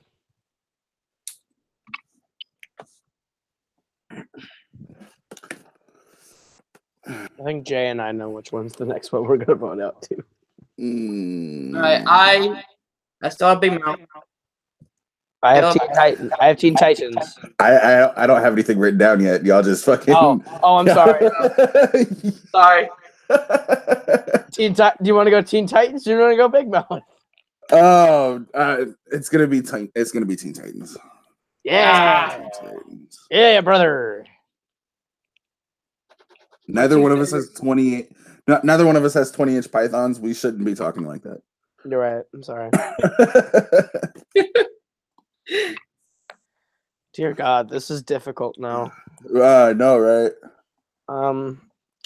I think Jay and I know which one's the next one we're gonna vote out to. All right, I still have Big Mouth. I have Teen Titans. I have Teen Titans. I don't have anything written down yet. Y'all just fucking. Oh, I'm sorry. Sorry. Do you want to go Teen Titans? Or do you want to go Big Mouth? Oh, it's gonna be Teen Titans. Yeah, Teen Titans. yeah, brother. Neither one of us has 28. Neither one of us has 20-inch pythons. We shouldn't be talking like that. You're right. I'm sorry. Dear God, this is difficult now. I know, right?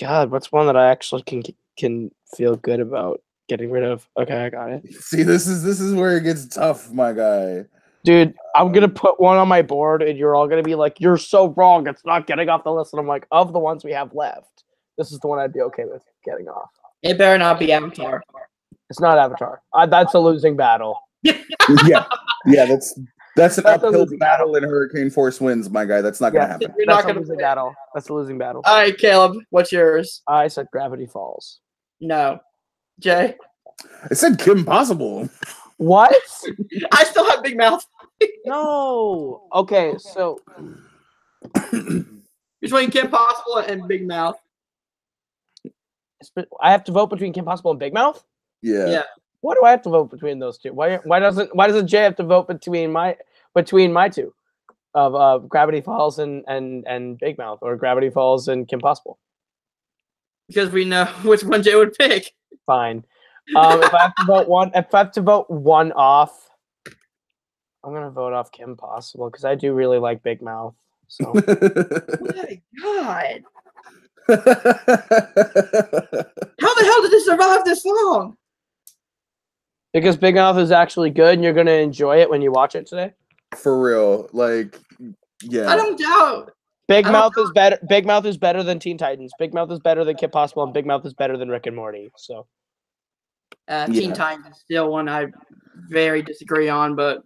God, what's one that I actually can feel good about getting rid of? Okay, I got it. See, this is where it gets tough, my guy. Dude, I'm gonna put one on my board, and you're all gonna be like, "You're so wrong. It's not getting off the list." And I'm like, of the ones we have left, this is the one I'd be okay with getting off. It better not be Avatar. It's not Avatar. That's a losing battle. Yeah, that's an That's a uphill losing battle in hurricane force winds, my guy. That's not gonna happen. You're That's not a gonna losing win. battle. That's a losing battle. All right, Caleb, what's yours? I said Gravity Falls. No. Jay? I said Kim Possible. What? I still have Big Mouth. No. Okay, so Between Kim Possible and Big Mouth. I have to vote between Kim Possible and Big Mouth? Yeah. Why do I have to vote between those two? Why doesn't Jay have to vote between my two of Gravity Falls and Big Mouth, or Gravity Falls and Kim Possible? Because we know which one Jay would pick. Fine. If I have to vote one off, I'm gonna vote off Kim Possible because I do really like Big Mouth. So My God. How the hell did this survive this long? because Big Mouth is actually good and you're gonna enjoy it when you watch it today. For real, like, yeah. I don't doubt. Big I don't Mouth is better. Big Mouth is better than Teen Titans. Big Mouth is better than Kim Possible, and Big Mouth is better than Rick and Morty. So Teen Yeah. Titans is still one I very disagree on, but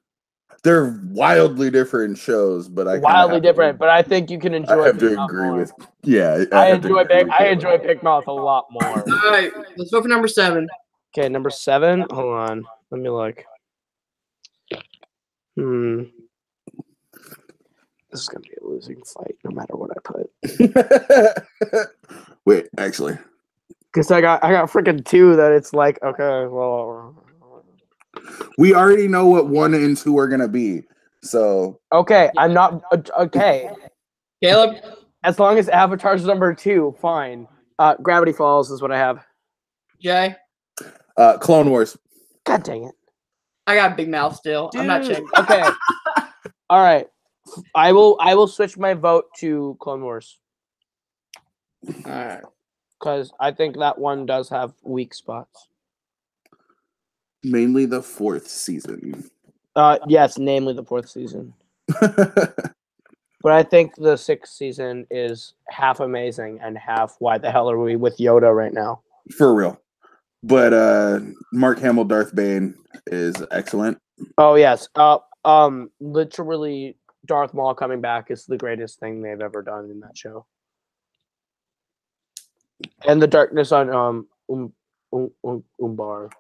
They're wildly different shows, but I kinda wildly have to- different, but I think you can I enjoy. have Big to Mouth agree more. with. Yeah, I have to enjoy agree Big. with I you. enjoy Big Mouth a lot more. all right, let's go for number 7. Okay, number 7. Hold on, let me look. This is gonna be a losing fight, no matter what I put. Wait, actually, Because I got freaking 2 that it's like, okay, well, we already know what 1 and 2 are gonna be. So okay, I'm not okay. Caleb, As long as Avatar's number 2, fine. Gravity Falls is what I have. Jay, Clone Wars. God dang it. I got Big Mouth still. I'm not Dude, changing. Okay. All right. I will switch my vote to Clone Wars All right. because I think that one does have weak spots. Mainly the 4th season. Yes, namely the 4th season. But I think the 6th season is half amazing and half why the hell are we with Yoda right now? For real. But Mark Hamill Darth Bane is excellent. Oh yes. Literally Darth Maul coming back is the greatest thing they've ever done in that show. And the darkness on Umbara.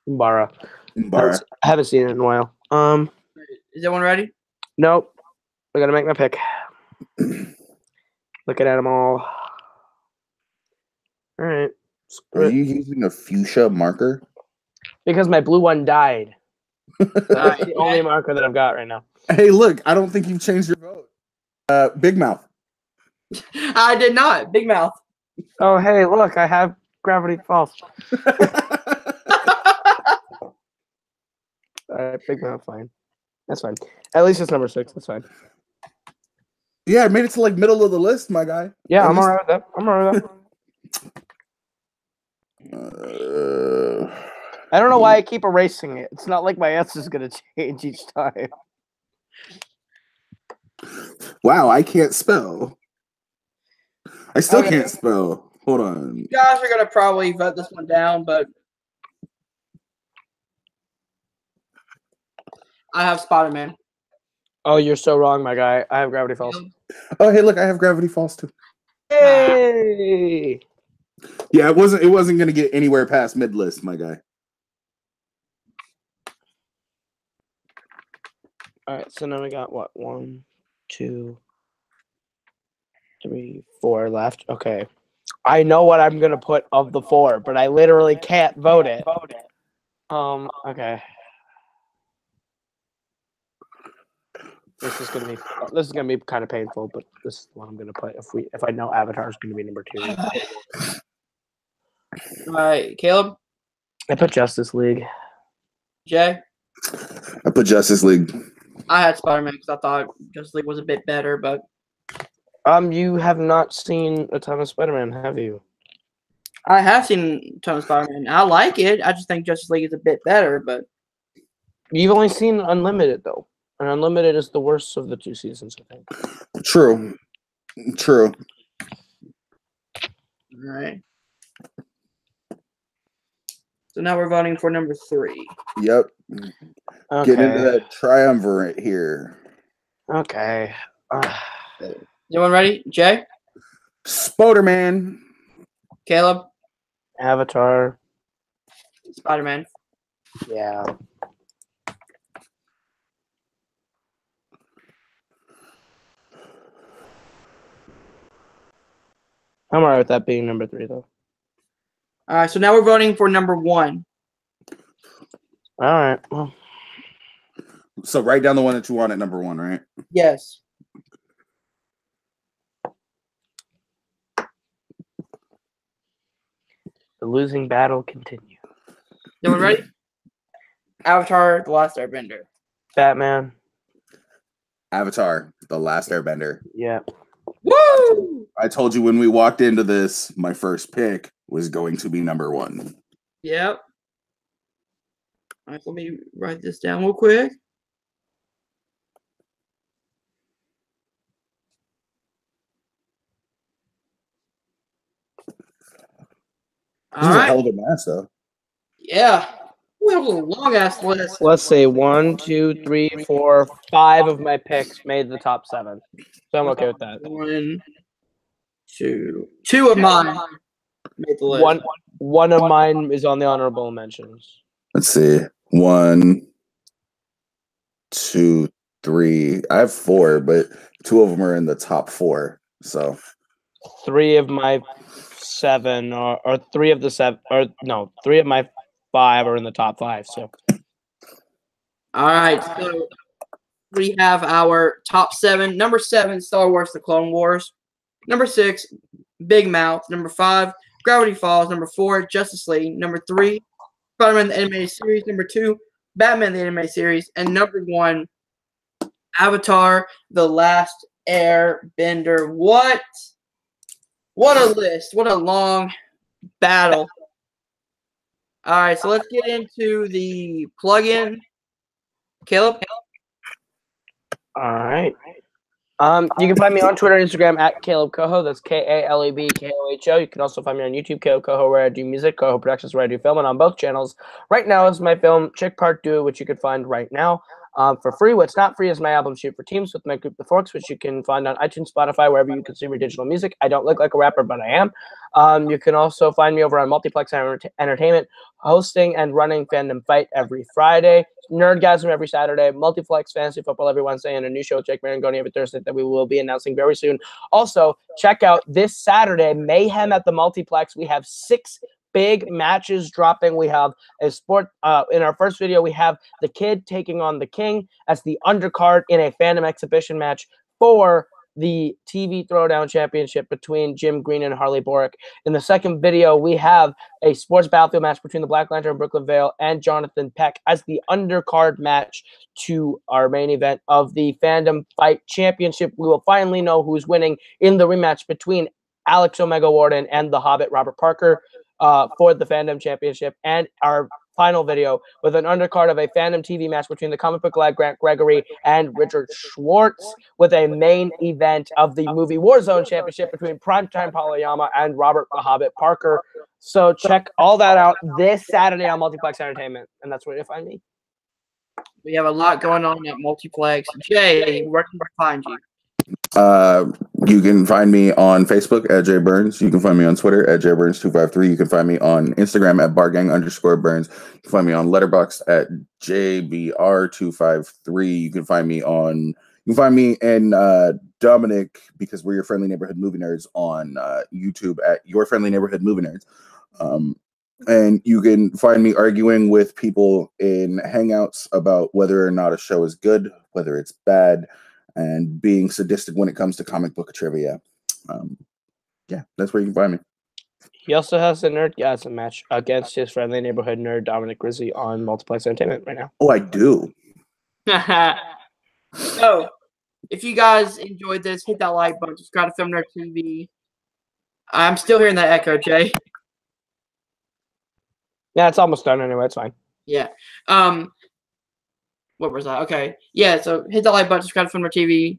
Umbara. I haven't seen it in a while. Is everyone ready? Nope. I gotta make my pick. Looking at them all. All right. Are you using a fuchsia marker? Because my blue one died. That's Alright, the only marker that I've got right now. Hey, look, I don't think you've changed your vote. Big Mouth. I did not. Big Mouth. Oh, hey, look, I have Gravity Falls. All right, Big Mouth, fine. That's fine. At least it's number 6. That's fine. Yeah, I made it to like middle of the list, my guy. Yeah, At I'm least- alright with that. I'm alright with that. I don't know why I keep erasing it. It's not like my answer's gonna change each time. Wow, I can't spell. I still Okay. can't spell. Hold on. You guys are gonna probably vote this one down, but I have Spider-Man. Oh, you're so wrong, my guy. I have Gravity Falls. Oh, hey, look, I have Gravity Falls too. Hey! Yeah, it wasn't gonna get anywhere past mid list, my guy. Alright, so now we got what? 1, 2, 3, 4 left. Okay. I know what I'm gonna put of the 4, but I literally can't vote it. Okay. This is gonna be kind of painful, but this is what I'm gonna put if I know Avatar is gonna be number 2. All right, Caleb, I put Justice League. Jay. I put Justice League. I had Spider-Man because I thought Justice League was a bit better, but You have not seen a ton of Spider-Man, have you? I have seen a ton of Spider-Man. I like it. I just think Justice League is a bit better, but You've only seen Unlimited though, and Unlimited is the worst of the 2 seasons, I think. True. all right. So now we're voting for number 3. Yep. Okay. Get into that triumvirate here. Okay. Anyone ready? Jay, Spoderman. Caleb, Avatar. Spider-Man. Yeah. I'm alright with that being number 3 though. All right, so now we're voting for number 1. Alright. Well, So write down the one that you want at number 1, right? Yes. the losing battle continues. Anyone ready? Avatar: The Last Airbender. Batman. Avatar, The Last Airbender. Yeah. Woo! I told you when we walked into this, my first pick was going to be number 1. Yep. All right, let me write this down real quick. This All is a right. hell of a match, though. Yeah. We have a long ass list. Let's say 1, 2, 3, 4, 5 of my picks made the top 7. So I'm okay with that. 1, 2. 2 of mine made the list. One of mine is on the honorable mentions. Let's see. 1, 2, 3. I have 4, but 2 of them are in the top 4. So 3 of my 7 or 3 of the 7 or no, 3 of my 5 are in the top 5. So All right. So we have our top 7. Number 7, Star Wars: The Clone Wars. Number 6, Big Mouth. Number 5, Gravity Falls. Number 4, Justice League. Number 3, Spider-Man the Animated Series. Number 2, Batman the Animated Series. And number 1, Avatar: The Last Airbender. What a list. What a long battle. All right, so let's get into the plugin. Caleb? all right. You can find me on Twitter and Instagram at Caleb Coho. That's KALEBKOHO. You can also find me on YouTube, Caleb Coho, where I do music, Coho Productions, where I do film, and on both channels. Right now is my film Chick Part 2, which you can find right now for free. What's not free is my album Shoot for Teams with my group The Forks, which you can find on iTunes, Spotify, wherever you consume your digital music. I don't look like a rapper, but I am. You can also find me over on Multiplex Entertainment, hosting and running Fandom Fight every Friday, Nerdgasm every Saturday, Multiplex Fantasy Football every Wednesday, and a new show with Jake Marangoni every Thursday that we will be announcing very soon. Also, check out this Saturday, Mayhem at the Multiplex. We have 6 big matches dropping. We have a sport in our first video. We have the Kid taking on the King as the undercard in a Fandom exhibition match for the TV Throwdown Championship between Jim Green and Harley Borick. In the second video, we have a sports battlefield match between the Black Lantern, Brooklyn Vale, and Jonathan Peck as the undercard match to our main event of the Fandom Fight Championship. We will finally know who's winning in the rematch between Alex Omega Warden and the Hobbit Robert Parker for the Fandom Championship, and our final video with an undercard of a Fandom TV match between the comic book lad Grant Gregory and Richard Schwartz, with a main event of the movie Warzone Championship between Primetime Palayama and Robert the Hobbit Parker. So check all that out this Saturday on Multiplex Entertainment, and that's where you'll find me. We have a lot going on at Multiplex. Jay, where can we find you? You can find me on Facebook at Jay Burns. You can find me on Twitter at JayBurns253. You can find me on Instagram at bargang_Burns. You can find me on Letterboxd at JBR253. You can find me and Dominic, because we're your friendly neighborhood movie nerds, on YouTube at Your Friendly Neighborhood Movie Nerds. And you can find me arguing with people in Hangouts about whether or not a show is good, whether it's bad, and being sadistic when it comes to comic book trivia. Yeah, that's where you can find me. He also has a Nerdgasm match against his friendly neighborhood nerd Dominic Grizzly on Multiplex Entertainment right now. Oh, I do. So, if you guys enjoyed this, hit that like button, subscribe to Film Nerd TV. I'm still hearing that echo, Jay. Yeah, it's almost done anyway. It's fine. Yeah. What was that? Okay. Yeah, so hit that like button, subscribe to Film Nerd TV.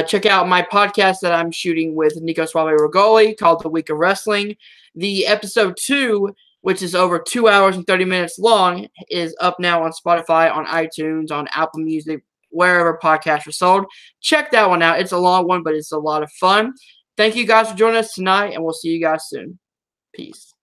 Check out my podcast that I'm shooting with Nico Suave Rogoli called The Week of Wrestling. The episode 2, which is over 2 hours and 30 minutes long, is up now on Spotify, on iTunes, on Apple Music, wherever podcasts are sold. Check that one out. It's a long one, but it's a lot of fun. Thank you guys for joining us tonight, and we'll see you guys soon. Peace.